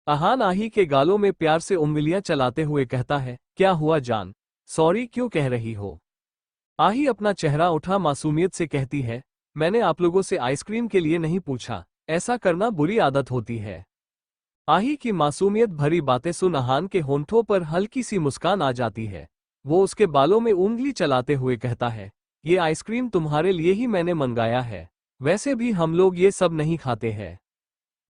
अरहान आही के गालों में प्यार से उंगलियां चलाते हुए कहता है, क्या हुआ जान, सॉरी क्यों कह रही हो। आही अपना चेहरा उठा मासूमियत से कहती है, मैंने आप लोगों से आइसक्रीम के लिए नहीं पूछा, ऐसा करना बुरी आदत होती है। आही की मासूमियत भरी बातें सुन अरहान के होंठों पर हल्की सी मुस्कान आ जाती है। वो उसके बालों में उंगली चलाते हुए कहता है, ये आइसक्रीम तुम्हारे लिए ही मैंने मंगाया है, वैसे भी हम लोग ये सब नहीं खाते हैं।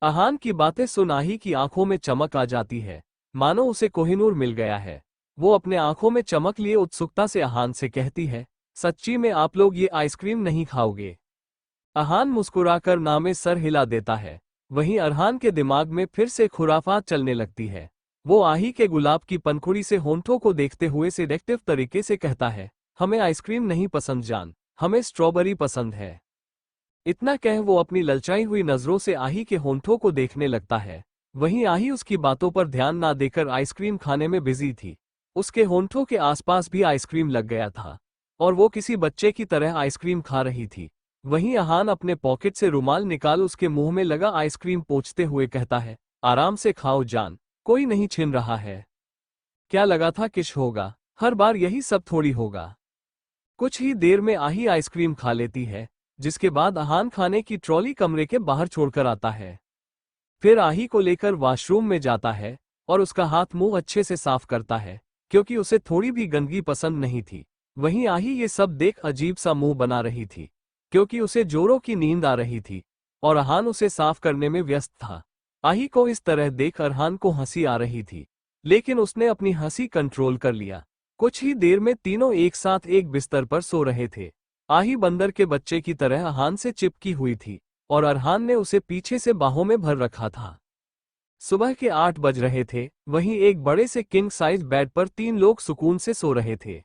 अरहान की बातें सुन आही की आंखों में चमक आ जाती है, मानो उसे कोहिनूर मिल गया है। वो अपने आंखों में चमक लिए उत्सुकता से अरहान से कहती है, सच्ची में आप लोग ये आइसक्रीम नहीं खाओगे। अरहान मुस्कुराकर ना में सर हिला देता है। वहीं अरहान के दिमाग में फिर से खुराफात चलने लगती है। वो आही के गुलाब की पंखुड़ी से होंठों को देखते हुए सिडेक्टिव तरीके से कहता है, हमें आइसक्रीम नहीं पसंद जान, हमें स्ट्रॉबेरी पसंद है। इतना कह वो अपनी ललचाई हुई नजरों से आही के होंठों को देखने लगता है। वहीं आही उसकी बातों पर ध्यान ना देकर आइसक्रीम खाने में बिजी थी। उसके होंठों के आसपास भी आइसक्रीम लग गया था और वो किसी बच्चे की तरह आइसक्रीम खा रही थी। वहीं अहान अपने पॉकेट से रुमाल निकाल उसके मुंह में लगा आइसक्रीम पोंछते हुए कहता है, आराम से खाओ जान, कोई नहीं छीन रहा है। क्या लगा था किश होगा, हर बार यही सब थोड़ी होगा। कुछ ही देर में आही आइसक्रीम खा लेती है, जिसके बाद अहान खाने की ट्रॉली कमरे के बाहर छोड़कर आता है। फिर आही को लेकर वॉशरूम में जाता है और उसका हाथ मुंह अच्छे से साफ करता है, क्योंकि उसे थोड़ी भी गंदगी पसंद नहीं थी। वहीं आही ये सब देख अजीब सा मुंह बना रही थी, क्योंकि उसे जोरों की नींद आ रही थी और अहान उसे साफ करने में व्यस्त था। आही को इस तरह देख अरहान को हंसी आ रही थी, लेकिन उसने अपनी हंसी कंट्रोल कर लिया। कुछ ही देर में तीनों एक साथ एक बिस्तर पर सो रहे थे। आही बंदर के बच्चे की तरह अहान से चिपकी हुई थी और अरहान ने उसे पीछे से बाहों में भर रखा था। सुबह के 8 बज रहे थे। वहीं एक बड़े से किंग साइज बेड पर 3 लोग सुकून से सो रहे थे।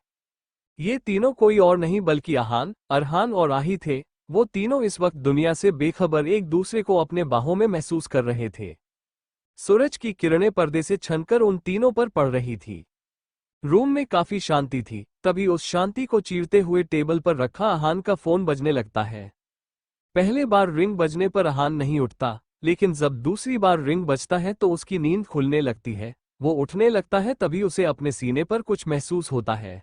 ये तीनों कोई और नहीं बल्कि अहान, अरहान और आही थे। वो तीनों इस वक्त दुनिया से बेखबर एक दूसरे को अपने बाहों में महसूस कर रहे थे। सूरज की किरणें पर्दे से छनकर उन तीनों पर पड़ रही थी। रूम में काफी शांति थी। तभी उस शांति को चीरते हुए टेबल पर रखा अहान का फोन बजने लगता है। पहले बार रिंग बजने पर अहान नहीं उठता, लेकिन जब दूसरी बार रिंग बजता है तो उसकी नींद खुलने लगती है। वो उठने लगता है, तभी उसे अपने सीने पर कुछ महसूस होता है।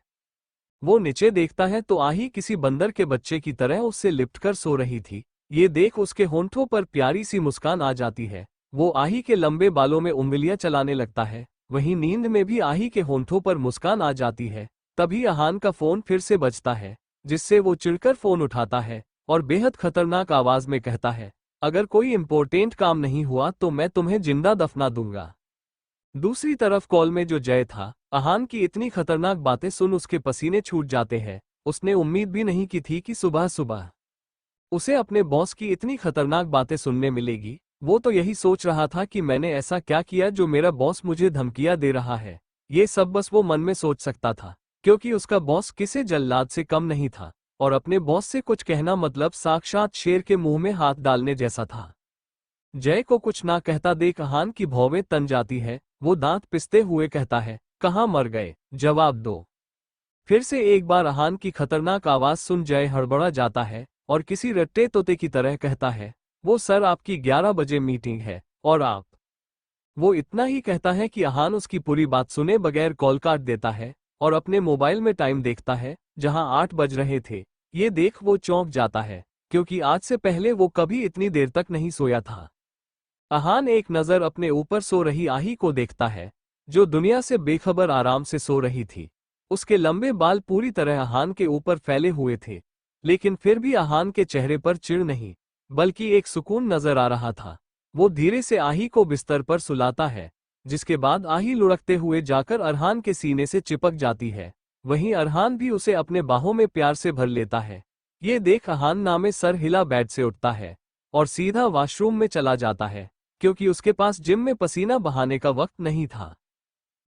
वो नीचे देखता है तो आही किसी बंदर के बच्चे की तरह उससे लिपटकर सो रही थी। ये देख उसके होंठों पर प्यारी सी मुस्कान आ जाती है। वो आही के लंबे बालों में उंगलियां चलाने लगता है। वहीं नींद में भी आही के होंठों पर मुस्कान आ जाती है। तभी अहान का फोन फिर से बजता है, जिससे वो चिढ़कर फोन उठाता है और बेहद खतरनाक आवाज में कहता है, अगर कोई इंपॉर्टेंट काम नहीं हुआ तो मैं तुम्हें जिंदा दफना दूंगा। दूसरी तरफ कॉल में जो जय था, अहान की इतनी खतरनाक बातें सुन उसके पसीने छूट जाते हैं। उसने उम्मीद भी नहीं की थी कि सुबह सुबह उसे अपने बॉस की इतनी खतरनाक बातें सुनने मिलेगी। वो तो यही सोच रहा था कि मैंने ऐसा क्या किया जो मेरा बॉस मुझे धमकियां दे रहा है। ये सब बस वो मन में सोच सकता था, क्योंकि उसका बॉस किसी जल्लाद से कम नहीं था और अपने बॉस से कुछ कहना मतलब साक्षात शेर के मुंह में हाथ डालने जैसा था। जय को कुछ ना कहता देख अहान की भौवें तन जाती है। वो दांत पिसते हुए कहता है, कहाँ मर गए, जवाब दो। फिर से एक बार अहान की खतरनाक आवाज सुन जय हड़बड़ा जाता है और किसी रट्टे तोते की तरह कहता है, वो सर आपकी 11 बजे मीटिंग है और आप। वो इतना ही कहता है कि अहान उसकी पूरी बात सुने बगैर कॉल काट देता है और अपने मोबाइल में टाइम देखता है, जहां 8 बज रहे थे। ये देख वो चौंक जाता है, क्योंकि आज से पहले वो कभी इतनी देर तक नहीं सोया था। अहान एक नज़र अपने ऊपर सो रही आही को देखता है, जो दुनिया से बेखबर आराम से सो रही थी। उसके लंबे बाल पूरी तरह अहान के ऊपर फैले हुए थे, लेकिन फिर भी अहान के चेहरे पर चिढ़ नहीं, बल्कि एक सुकून नजर आ रहा था। वो धीरे से आही को बिस्तर पर सुलाता है, जिसके बाद आही लुढ़कते हुए जाकर अरहान के सीने से चिपक जाती है। वहीं अरहान भी उसे अपने बाहों में प्यार से भर लेता है। ये देख अहान नामे सर हिला बेड से उठता है और सीधा वॉशरूम में चला जाता है, क्योंकि उसके पास जिम में पसीना बहाने का वक्त नहीं था।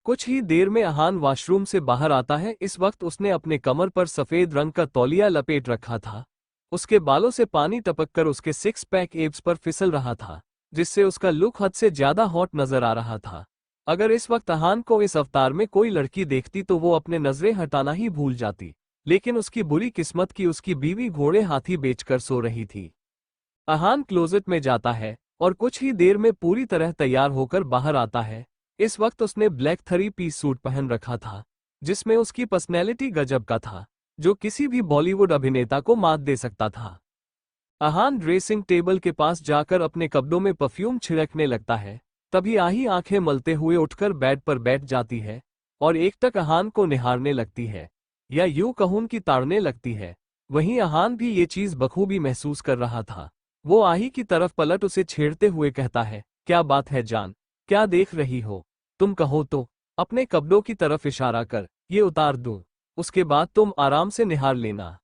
कुछ ही देर में अहान वॉशरूम से बाहर आता है। इस वक्त उसने अपने कमर पर सफेद रंग का तौलिया लपेट रखा था। उसके बालों से पानी टपककर उसके 6 पैक एब्स पर फिसल रहा था, जिससे उसका लुक हद से ज्यादा हॉट नजर आ रहा था। अगर इस वक्त अहान को इस अवतार में कोई लड़की देखती तो वो अपने नजरें हटाना ही भूल जाती, लेकिन उसकी बुरी किस्मत की उसकी बीवी घोड़े हाथी बेचकर सो रही थी। अहान क्लोजेट में जाता है और कुछ ही देर में पूरी तरह तैयार होकर बाहर आता है। इस वक्त उसने ब्लैक 3 पीस सूट पहन रखा था, जिसमें उसकी पर्सनैलिटी गजब का था, जो किसी भी बॉलीवुड अभिनेता को मात दे सकता था। अहान ड्रेसिंग टेबल के पास जाकर अपने कपड़ों में परफ्यूम छिड़कने लगता है। तभी आही आंखें मलते हुए उठकर बेड पर बैठ जाती है और एकटक अहान को निहारने लगती है, या यूं कहूं कि ताड़ने लगती है। वहीं अहान भी ये चीज बखूबी महसूस कर रहा था। वो आही की तरफ पलट उसे छेड़ते हुए कहता है, क्या बात है जान, क्या देख रही हो? तुम कहो तो। अपने कपड़ों की तरफ इशारा कर, ये उतार दूं, उसके बाद तुम आराम से निहार लेना।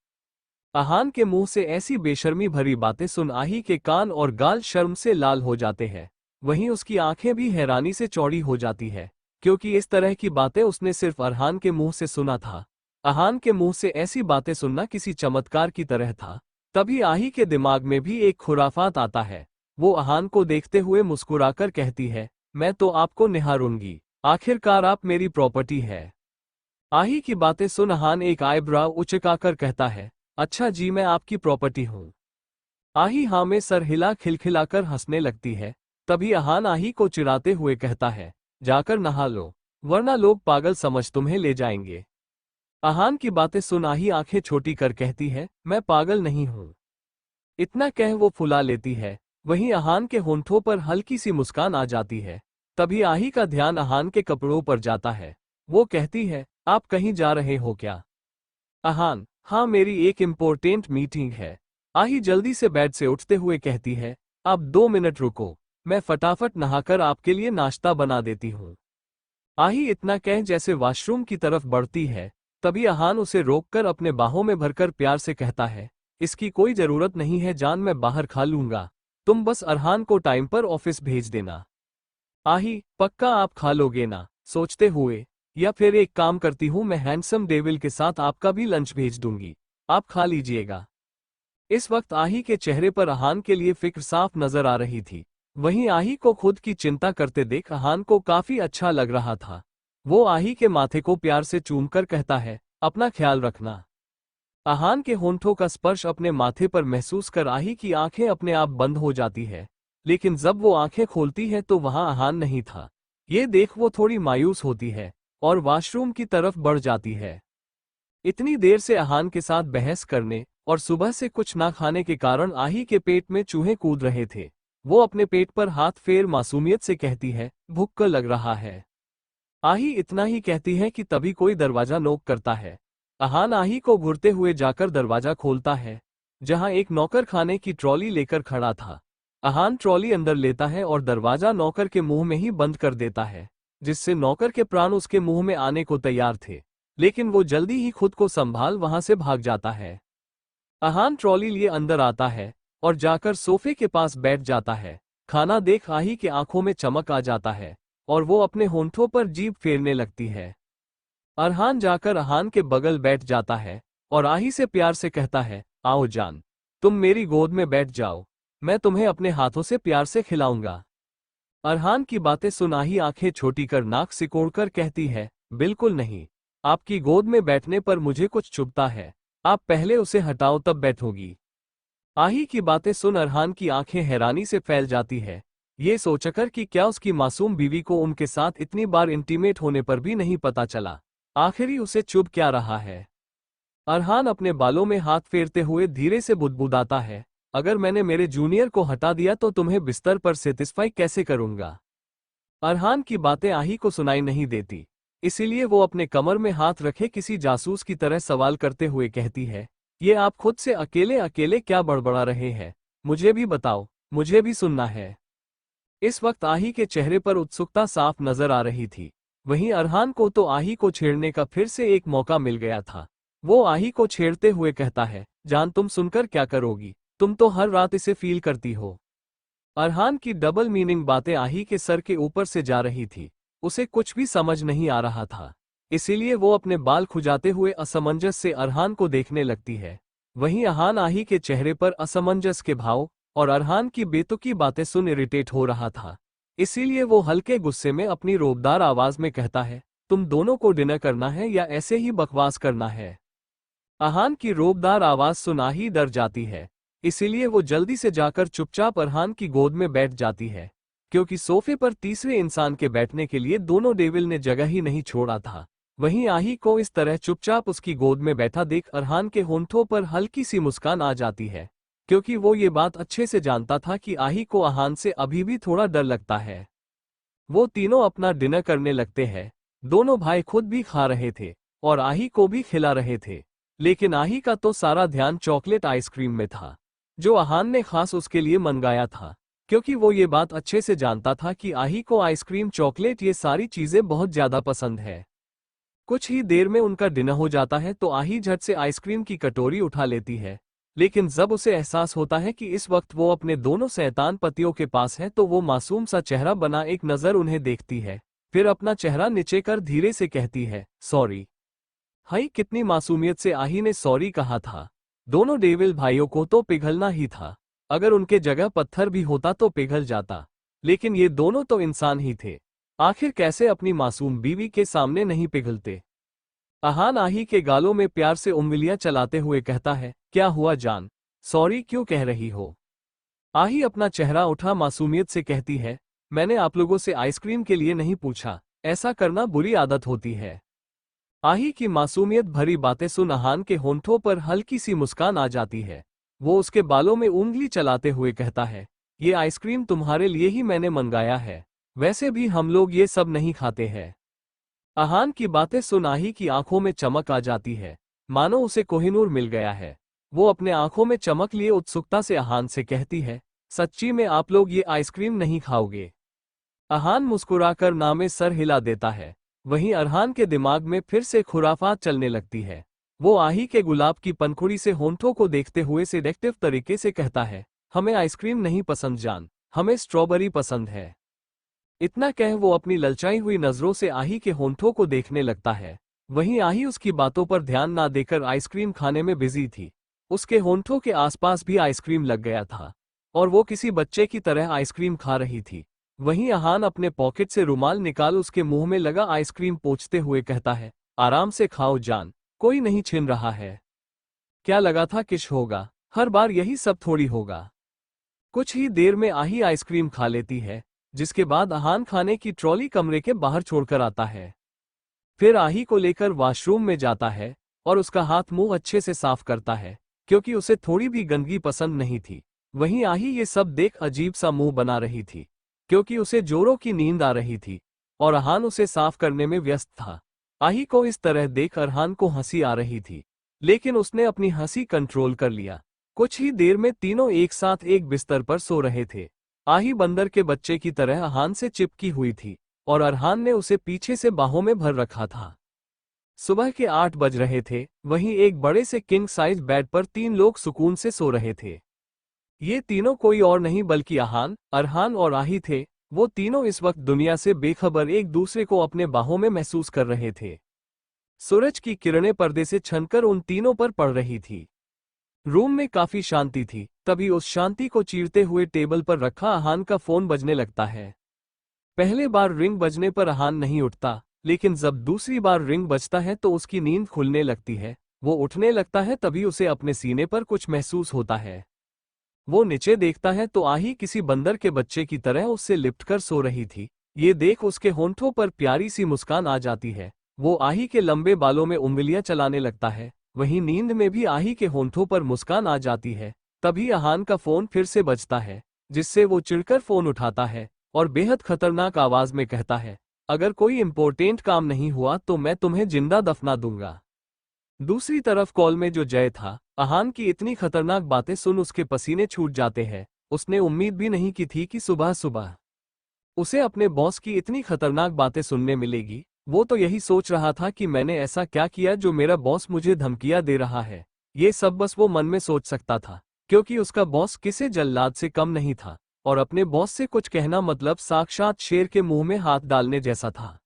अहान के मुंह से ऐसी बेशर्मी भरी बातें सुन आही के कान और गाल शर्म से लाल हो जाते हैं। वहीं उसकी आंखें भी हैरानी से चौड़ी हो जाती है, क्योंकि इस तरह की बातें उसने सिर्फ अरहान के मुंह से सुना था। अहान के मुंह से ऐसी बातें सुनना किसी चमत्कार की तरह था। तभी आही के दिमाग में भी एक खुराफात आता है। वो अहान को देखते हुए मुस्कुराकर कहती है, मैं तो आपको निहारूंगी, आखिरकार आप मेरी प्रॉपर्टी है। आही की बातें सुन अहान एक आईब्राव उचकाकर कहता है, अच्छा जी, मैं आपकी प्रॉपर्टी हूँ। आही हाँ में सर हिला खिलखिलाकर हंसने लगती है। तभी अहान आही को चिढ़ाते हुए कहता है, जाकर नहा लो, वरना लोग पागल समझ तुम्हें ले जाएंगे। अहान की बातें सुन आही आंखें छोटी कर कहती है, मैं पागल नहीं हूं। इतना कह वो फुला लेती है। वहीं अहान के होंठों पर हल्की सी मुस्कान आ जाती है। तभी आही का ध्यान अहान के कपड़ों पर जाता है। वो कहती है, आप कहीं जा रहे हो क्या? अहान, हाँ, मेरी एक इम्पोर्टेंट मीटिंग है। आही जल्दी से बेड से उठते हुए कहती है, आप 2 मिनट रुको, मैं फटाफट नहाकर आपके लिए नाश्ता बना देती हूँ। आही इतना कह जैसे वॉशरूम की तरफ बढ़ती है। तभी अहान उसे रोककर अपने बाहों में भरकर प्यार से कहता है, इसकी कोई जरूरत नहीं है जान, मैं बाहर खा लूंगा, तुम बस अरहान को टाइम पर ऑफिस भेज देना। आही, पक्का आप खा लोगे ना? सोचते हुए, या फिर एक काम करती हूँ, मैं हैंडसम डेविल के साथ आपका भी लंच भेज दूंगी, आप खा लीजिएगा। इस वक्त आही के चेहरे पर अहान के लिए फिक्र साफ नजर आ रही थी। वहीं आही को खुद की चिंता करते देख अहान को काफी अच्छा लग रहा था। वो आही के माथे को प्यार से चूमकर कहता है, अपना ख्याल रखना। अहान के होंठों का स्पर्श अपने माथे पर महसूस कर आही की आंखें अपने आप बंद हो जाती है। लेकिन जब वो आंखें खोलती है तो वहां अहान नहीं था। ये देख वो थोड़ी मायूस होती है और वॉशरूम की तरफ बढ़ जाती है। इतनी देर से अहान के साथ बहस करने और सुबह से कुछ ना खाने के कारण आही के पेट में चूहे कूद रहे थे। वो अपने पेट पर हाथ फेर मासूमियत से कहती है, भूख लग रहा है। आही इतना ही कहती है कि तभी कोई दरवाजा नॉक करता है। अहान आही को घूरते हुए जाकर दरवाजा खोलता है, जहां एक नौकर खाने की ट्रॉली लेकर खड़ा था। अहान ट्रॉली अंदर लेता है और दरवाजा नौकर के मुंह में ही बंद कर देता है, जिससे नौकर के प्राण उसके मुंह में आने को तैयार थे। लेकिन वो जल्दी ही खुद को संभाल वहां से भाग जाता है। अहान ट्रॉली लिए अंदर आता है और जाकर सोफे के पास बैठ जाता है। खाना देख आही की आंखों में चमक आ जाता है और वो अपने होंठों पर जीभ फेरने लगती है। अरहान जाकर अहान के बगल बैठ जाता है और आही से प्यार से कहता है, आओ जान, तुम मेरी गोद में बैठ जाओ, मैं तुम्हें अपने हाथों से प्यार से खिलाऊंगा। अरहान की बातें सुन आही आंखें छोटी कर नाक सिकोड़कर कहती है, बिल्कुल नहीं, आपकी गोद में बैठने पर मुझे कुछ चुभता है, आप पहले उसे हटाओ तब बैठोगी। आही की बातें सुन अरहान की आंखें हैरानी से फैल जाती है, ये सोचकर कि क्या उसकी मासूम बीवी को उनके साथ इतनी बार इंटीमेट होने पर भी नहीं पता चला, आखिर उसे चुभ क्या रहा है। अरहान अपने बालों में हाथ फेरते हुए धीरे से बुदबुदाता है, अगर मैंने मेरे जूनियर को हटा दिया तो तुम्हें बिस्तर पर सेटिस्फाई कैसे करूंगा। अरहान की बातें आही को सुनाई नहीं देती, इसीलिए वो अपने कमर में हाथ रखे किसी जासूस की तरह सवाल करते हुए कहती है, ये आप खुद से अकेले अकेले क्या बड़बड़ा रहे हैं, मुझे भी बताओ, मुझे भी सुनना है। इस वक्त आही के चेहरे पर उत्सुकता साफ नजर आ रही थी। वहीं अरहान को तो आही को छेड़ने का फिर से एक मौका मिल गया था। वो आही को छेड़ते हुए कहता है, जान, तुम सुनकर क्या करोगी, तुम तो हर रात इसे फील करती हो। अरहान की डबल मीनिंग बातें आही के सर के ऊपर से जा रही थी, उसे कुछ भी समझ नहीं आ रहा था। इसीलिए वो अपने बाल खुजाते हुए असमंजस से अरहान को देखने लगती है। वहीं अरहान आही के चेहरे पर असमंजस के भाव और अरहान की बेतुकी बातें सुन इरिटेट हो रहा था। इसीलिए वो हल्के गुस्से में अपनी रोबदार आवाज में कहता है, तुम दोनों को डिनर करना है या ऐसे ही बकवास करना है। अरहान की रोबदार आवाज सुना ही डर जाती है, इसीलिए वो जल्दी से जाकर चुपचाप अरहान की गोद में बैठ जाती है, क्योंकि सोफे पर तीसरे इंसान के बैठने के लिए दोनों डेविल ने जगह ही नहीं छोड़ा था। वहीं आही को इस तरह चुपचाप उसकी गोद में बैठा देख अरहान के होंठों पर हल्की सी मुस्कान आ जाती है, क्योंकि वो ये बात अच्छे से जानता था कि आही को अरहान से अभी भी थोड़ा डर लगता है। वो तीनों अपना डिनर करने लगते हैं। दोनों भाई खुद भी खा रहे थे और आही को भी खिला रहे थे, लेकिन आही का तो सारा ध्यान चॉकलेट आइसक्रीम में था, जो अरहान ने खास उसके लिए मंगाया था, क्योंकि वो ये बात अच्छे से जानता था कि आही को आइसक्रीम, चॉकलेट, ये सारी चीजें बहुत ज्यादा पसंद है। कुछ ही देर में उनका डिनर हो जाता है तो आही झट से आइसक्रीम की कटोरी उठा लेती है, लेकिन जब उसे एहसास होता है कि इस वक्त वो अपने दोनों शैतान पतियों के पास है तो वो मासूम सा चेहरा बना एक नजर उन्हें देखती है, फिर अपना चेहरा नीचे कर धीरे से कहती है, सॉरी। हाई, कितनी मासूमियत से आही ने सॉरी कहा था। दोनों डेविल भाइयों को तो पिघलना ही था। अगर उनके जगह पत्थर भी होता तो पिघल जाता, लेकिन ये दोनों तो इंसान ही थे। आखिर कैसे अपनी मासूम बीवी के सामने नहीं पिघलते। अहान आही के गालों में प्यार से उंगलियां चलाते हुए कहता है, क्या हुआ जान, सॉरी क्यों कह रही हो। आही अपना चेहरा उठा मासूमियत से कहती है, मैंने आप लोगों से आइसक्रीम के लिए नहीं पूछा, ऐसा करना बुरी आदत होती है। आही की मासूमियत भरी बातें सुन अहान के होंठों पर हल्की सी मुस्कान आ जाती है। वो उसके बालों में उंगली चलाते हुए कहता है, ये आइसक्रीम तुम्हारे लिए ही मैंने मंगाया है, वैसे भी हम लोग ये सब नहीं खाते हैं। अहान की बातें सुन आही की आंखों में चमक आ जाती है, मानो उसे कोहिनूर मिल गया है। वो अपने आंखों में चमक लिए उत्सुकता से अहान से कहती है, सच्ची में आप लोग ये आइसक्रीम नहीं खाओगे। अहान मुस्कुराकर ना में सर हिला देता है। वहीं अरहान के दिमाग में फिर से खुराफात चलने लगती है। वो आही के गुलाब की पनखुड़ी से होंठों को देखते हुए सिलेक्टिव तरीके से कहता है, हमें आइसक्रीम नहीं पसंद जान, हमें स्ट्रॉबेरी पसंद है। इतना कह वो अपनी ललचाई हुई नजरों से आही के होंठों को देखने लगता है। वहीं आही उसकी बातों पर ध्यान ना देकर आइसक्रीम खाने में बिजी थी। उसके होंठों के आसपास भी आइसक्रीम लग गया था और वो किसी बच्चे की तरह आइसक्रीम खा रही थी। वहीं अहान अपने पॉकेट से रुमाल निकाल उसके मुंह में लगा आइसक्रीम पोंछते हुए कहता है, आराम से खाओ जान, कोई नहीं छीन रहा है। क्या लगा था किश होगा, हर बार यही सब थोड़ी होगा। कुछ ही देर में आही आइसक्रीम खा लेती है, जिसके बाद अहान खाने की ट्रॉली कमरे के बाहर छोड़कर आता है। फिर आही को लेकर वॉशरूम में जाता है और उसका हाथ मुंह अच्छे से साफ करता है, क्योंकि उसे थोड़ी भी गंदगी पसंद नहीं थी। वहीं आही ये सब देख अजीब सा मुंह बना रही थी, क्योंकि उसे जोरों की नींद आ रही थी और अहान उसे साफ करने में व्यस्त था। आही को इस तरह देख अरहान को हंसी आ रही थी, लेकिन उसने अपनी हंसी कंट्रोल कर लिया। कुछ ही देर में तीनों एक साथ एक बिस्तर पर सो रहे थे। आही बंदर के बच्चे की तरह अहान से चिपकी हुई थी और अरहान ने उसे पीछे से बाहों में भर रखा था। सुबह के 8 बज रहे थे। वहीं एक बड़े से किंग साइज बेड पर 3 लोग सुकून से सो रहे थे। ये तीनों कोई और नहीं बल्कि अहान, अरहान और आही थे। वो तीनों इस वक्त दुनिया से बेखबर एक दूसरे को अपने बाहों में महसूस कर रहे थे। सूरज की किरणें पर्दे से छनकर उन तीनों पर पड़ रही थी। रूम में काफी शांति थी। तभी उस शांति को चीरते हुए टेबल पर रखा अहान का फोन बजने लगता है। पहले बार रिंग बजने पर अहान नहीं उठता, लेकिन जब दूसरी बार रिंग बजता है तो उसकी नींद खुलने लगती है। वो उठने लगता है, तभी उसे अपने सीने पर कुछ महसूस होता है। वो नीचे देखता है तो आही किसी बंदर के बच्चे की तरह उससे लिपटकर सो रही थी। ये देख उसके होंठों पर प्यारी सी मुस्कान आ जाती है। वो आही के लंबे बालों में उंगलियां चलाने लगता है। वहीं नींद में भी आही के होंठों पर मुस्कान आ जाती है। तभी अहान का फोन फिर से बजता है, जिससे वो चिढ़कर फोन उठाता है और बेहद खतरनाक आवाज में कहता है, अगर कोई इंपॉर्टेंट काम नहीं हुआ तो मैं तुम्हें जिंदा दफना दूंगा। दूसरी तरफ कॉल में जो जय था, अहान की इतनी खतरनाक बातें सुन उसके पसीने छूट जाते हैं। उसने उम्मीद भी नहीं की थी कि सुबह सुबह उसे अपने बॉस की इतनी खतरनाक बातें सुनने मिलेगी। वो तो यही सोच रहा था कि मैंने ऐसा क्या किया जो मेरा बॉस मुझे धमकियां दे रहा है। ये सब बस वो मन में सोच सकता था, क्योंकि उसका बॉस किसी जल्लाद से कम नहीं था और अपने बॉस से कुछ कहना मतलब साक्षात शेर के मुंह में हाथ डालने जैसा था।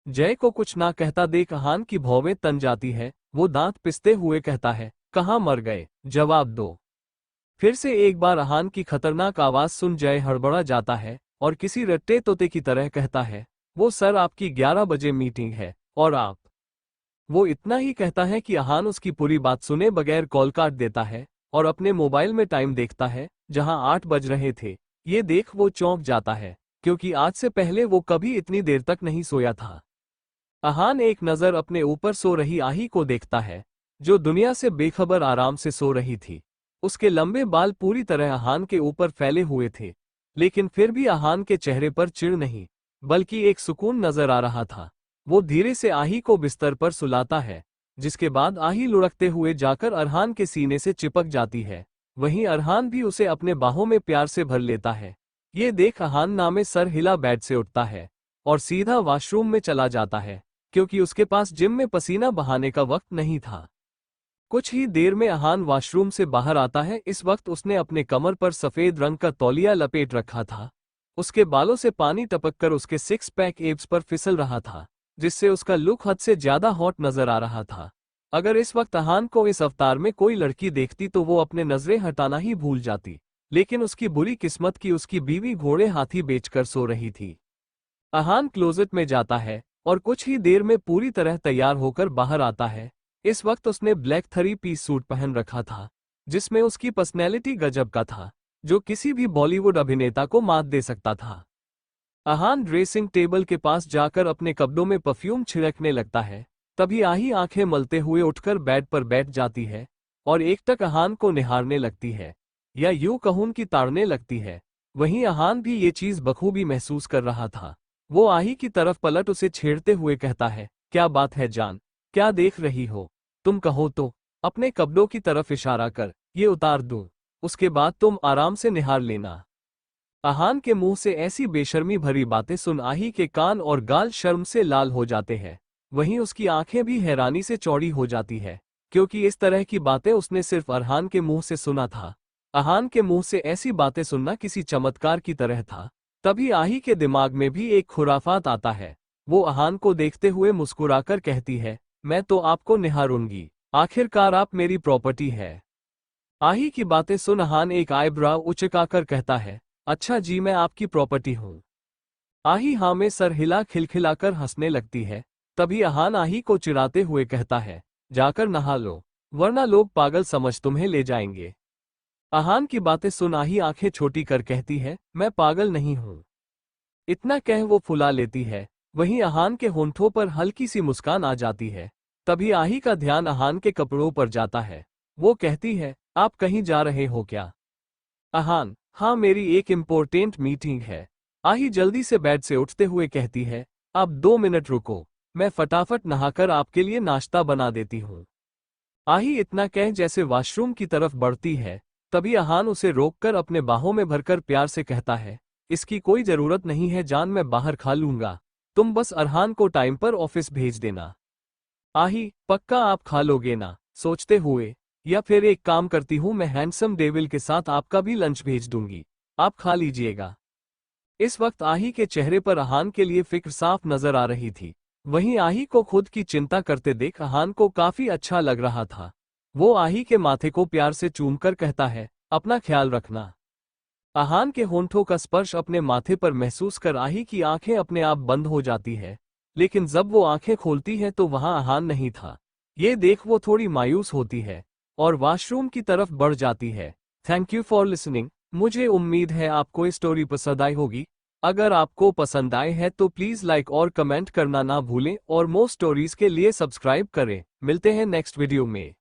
जय को कुछ ना कहता देख अहान की भौवें तन जाती है। वो दांत पिसते हुए कहता है, कहाँ मर गए, जवाब दो। फिर से एक बार अहान की खतरनाक आवाज सुन जय हड़बड़ा जाता है और किसी रट्टे तोते की तरह कहता है, वो सर आपकी 11 बजे मीटिंग है और आप। वो इतना ही कहता है कि अहान उसकी पूरी बात सुने बगैर कॉल काट देता है और अपने मोबाइल में टाइम देखता है, जहां 8 बज रहे थे। ये देख वो चौंक जाता है, क्योंकि आज से पहले वो कभी इतनी देर तक नहीं सोया था। अहान एक नज़र अपने ऊपर सो रही आही को देखता है, जो दुनिया से बेखबर आराम से सो रही थी। उसके लंबे बाल पूरी तरह अहान के ऊपर फैले हुए थे, लेकिन फिर भी अहान के चेहरे पर चिढ़ नहीं, बल्कि एक सुकून नजर आ रहा था। वो धीरे से आही को बिस्तर पर सुलाता है, जिसके बाद आही लुढ़कते हुए जाकर अरहान के सीने से चिपक जाती है। वहीं अरहान भी उसे अपने बाहों में प्यार से भर लेता है। ये देख अहान नामे सर हिला बेड से उठता है और सीधा वॉशरूम में चला जाता है, क्योंकि उसके पास जिम में पसीना बहाने का वक्त नहीं था। कुछ ही देर में अहान वॉशरूम से बाहर आता है। इस वक्त उसने अपने कमर पर सफेद रंग का तौलिया लपेट रखा था। उसके बालों से पानी टपककर उसके 6 पैक एब्स पर फिसल रहा था, जिससे उसका लुक हद से ज्यादा हॉट नजर आ रहा था। अगर इस वक्त अहान को इस अवतार में कोई लड़की देखती तो वो अपने नजरें हटाना ही भूल जाती, लेकिन उसकी बुरी किस्मत की उसकी बीवी घोड़े हाथी बेचकर सो रही थी। अहान क्लोजेट में जाता है और कुछ ही देर में पूरी तरह तैयार होकर बाहर आता है। इस वक्त उसने ब्लैक 3 पीस सूट पहन रखा था, जिसमें उसकी पर्सनैलिटी गजब का था, जो किसी भी बॉलीवुड अभिनेता को मात दे सकता था। अहान ड्रेसिंग टेबल के पास जाकर अपने कपड़ों में परफ्यूम छिड़कने लगता है। तभी आही आंखें मलते हुए उठकर बेड पर बैठ जाती है और एकटक अहान को निहारने लगती है, या यूं कहूं कि ताड़ने लगती है। वहीं अहान भी ये चीज बखूबी महसूस कर रहा था। वो आही की तरफ पलट उसे छेड़ते हुए कहता है, क्या बात है जान, क्या देख रही हो? तुम कहो तो अपने कपड़ों की तरफ इशारा कर, ये उतार दूं, उसके बाद तुम आराम से निहार लेना। अहान के मुंह से ऐसी बेशर्मी भरी बातें सुन आही के कान और गाल शर्म से लाल हो जाते हैं। वहीं उसकी आंखें भी हैरानी से चौड़ी हो जाती है, क्योंकि इस तरह की बातें उसने सिर्फ अरहान के मुंह से सुना था। अहान के मुंह से ऐसी बातें सुनना किसी चमत्कार की तरह था। तभी आही के दिमाग में भी एक खुराफात आता है। वो अहान को देखते हुए मुस्कुराकर कहती है, मैं तो आपको निहारूंगी, आखिरकार आप मेरी प्रॉपर्टी है। आही की बातें सुन अहान एक आईब्राव उचकाकर कहता है, अच्छा जी, मैं आपकी प्रॉपर्टी हूं। आही हाँ में सर हिला खिलखिलाकर हंसने लगती है। तभी अहान आही को चिढ़ाते हुए कहता है, जाकर नहा लो, वरना लोग पागल समझ तुम्हें ले जाएंगे। अहान की बातें सुन आही आंखें छोटी कर कहती है, मैं पागल नहीं हूं। इतना कह वो फुला लेती है। वहीं अहान के होंठों पर हल्की सी मुस्कान आ जाती है। तभी आही का ध्यान अहान के कपड़ों पर जाता है। वो कहती है, आप कहीं जा रहे हो क्या? अहान, हाँ, मेरी एक इम्पोर्टेंट मीटिंग है। आही जल्दी से बेड से उठते हुए कहती है, आप 2 मिनट रुको, मैं फटाफट नहाकर आपके लिए नाश्ता बना देती हूँ। आही इतना कह जैसे वॉशरूम की तरफ बढ़ती है। तभी अहान उसे रोककर अपने बाहों में भरकर प्यार से कहता है, इसकी कोई जरूरत नहीं है जान, मैं बाहर खा लूंगा, तुम बस अरहान को टाइम पर ऑफिस भेज देना। आही, पक्का आप खा लोगे ना? सोचते हुए, या फिर एक काम करती हूँ, मैं हैंडसम डेविल के साथ आपका भी लंच भेज दूंगी, आप खा लीजिएगा। इस वक्त आही के चेहरे पर अहान के लिए फिक्र साफ नजर आ रही थी। वहीं आही को खुद की चिंता करते देख अहान को काफी अच्छा लग रहा था। वो आही के माथे को प्यार से चूमकर कहता है, अपना ख्याल रखना। अहान के होंठों का स्पर्श अपने माथे पर महसूस कर आही की आंखें अपने आप बंद हो जाती है, लेकिन जब वो आंखें खोलती है तो वहां अहान नहीं था। ये देख वो थोड़ी मायूस होती है और वॉशरूम की तरफ बढ़ जाती है। Thank you for listening. मुझे उम्मीद है आपको स्टोरी पसंद आई होगी। अगर आपको पसंद आए है तो प्लीज लाइक और कमेंट करना ना भूलें और मोर स्टोरीज के लिए सब्सक्राइब करें। मिलते हैं नेक्स्ट वीडियो में।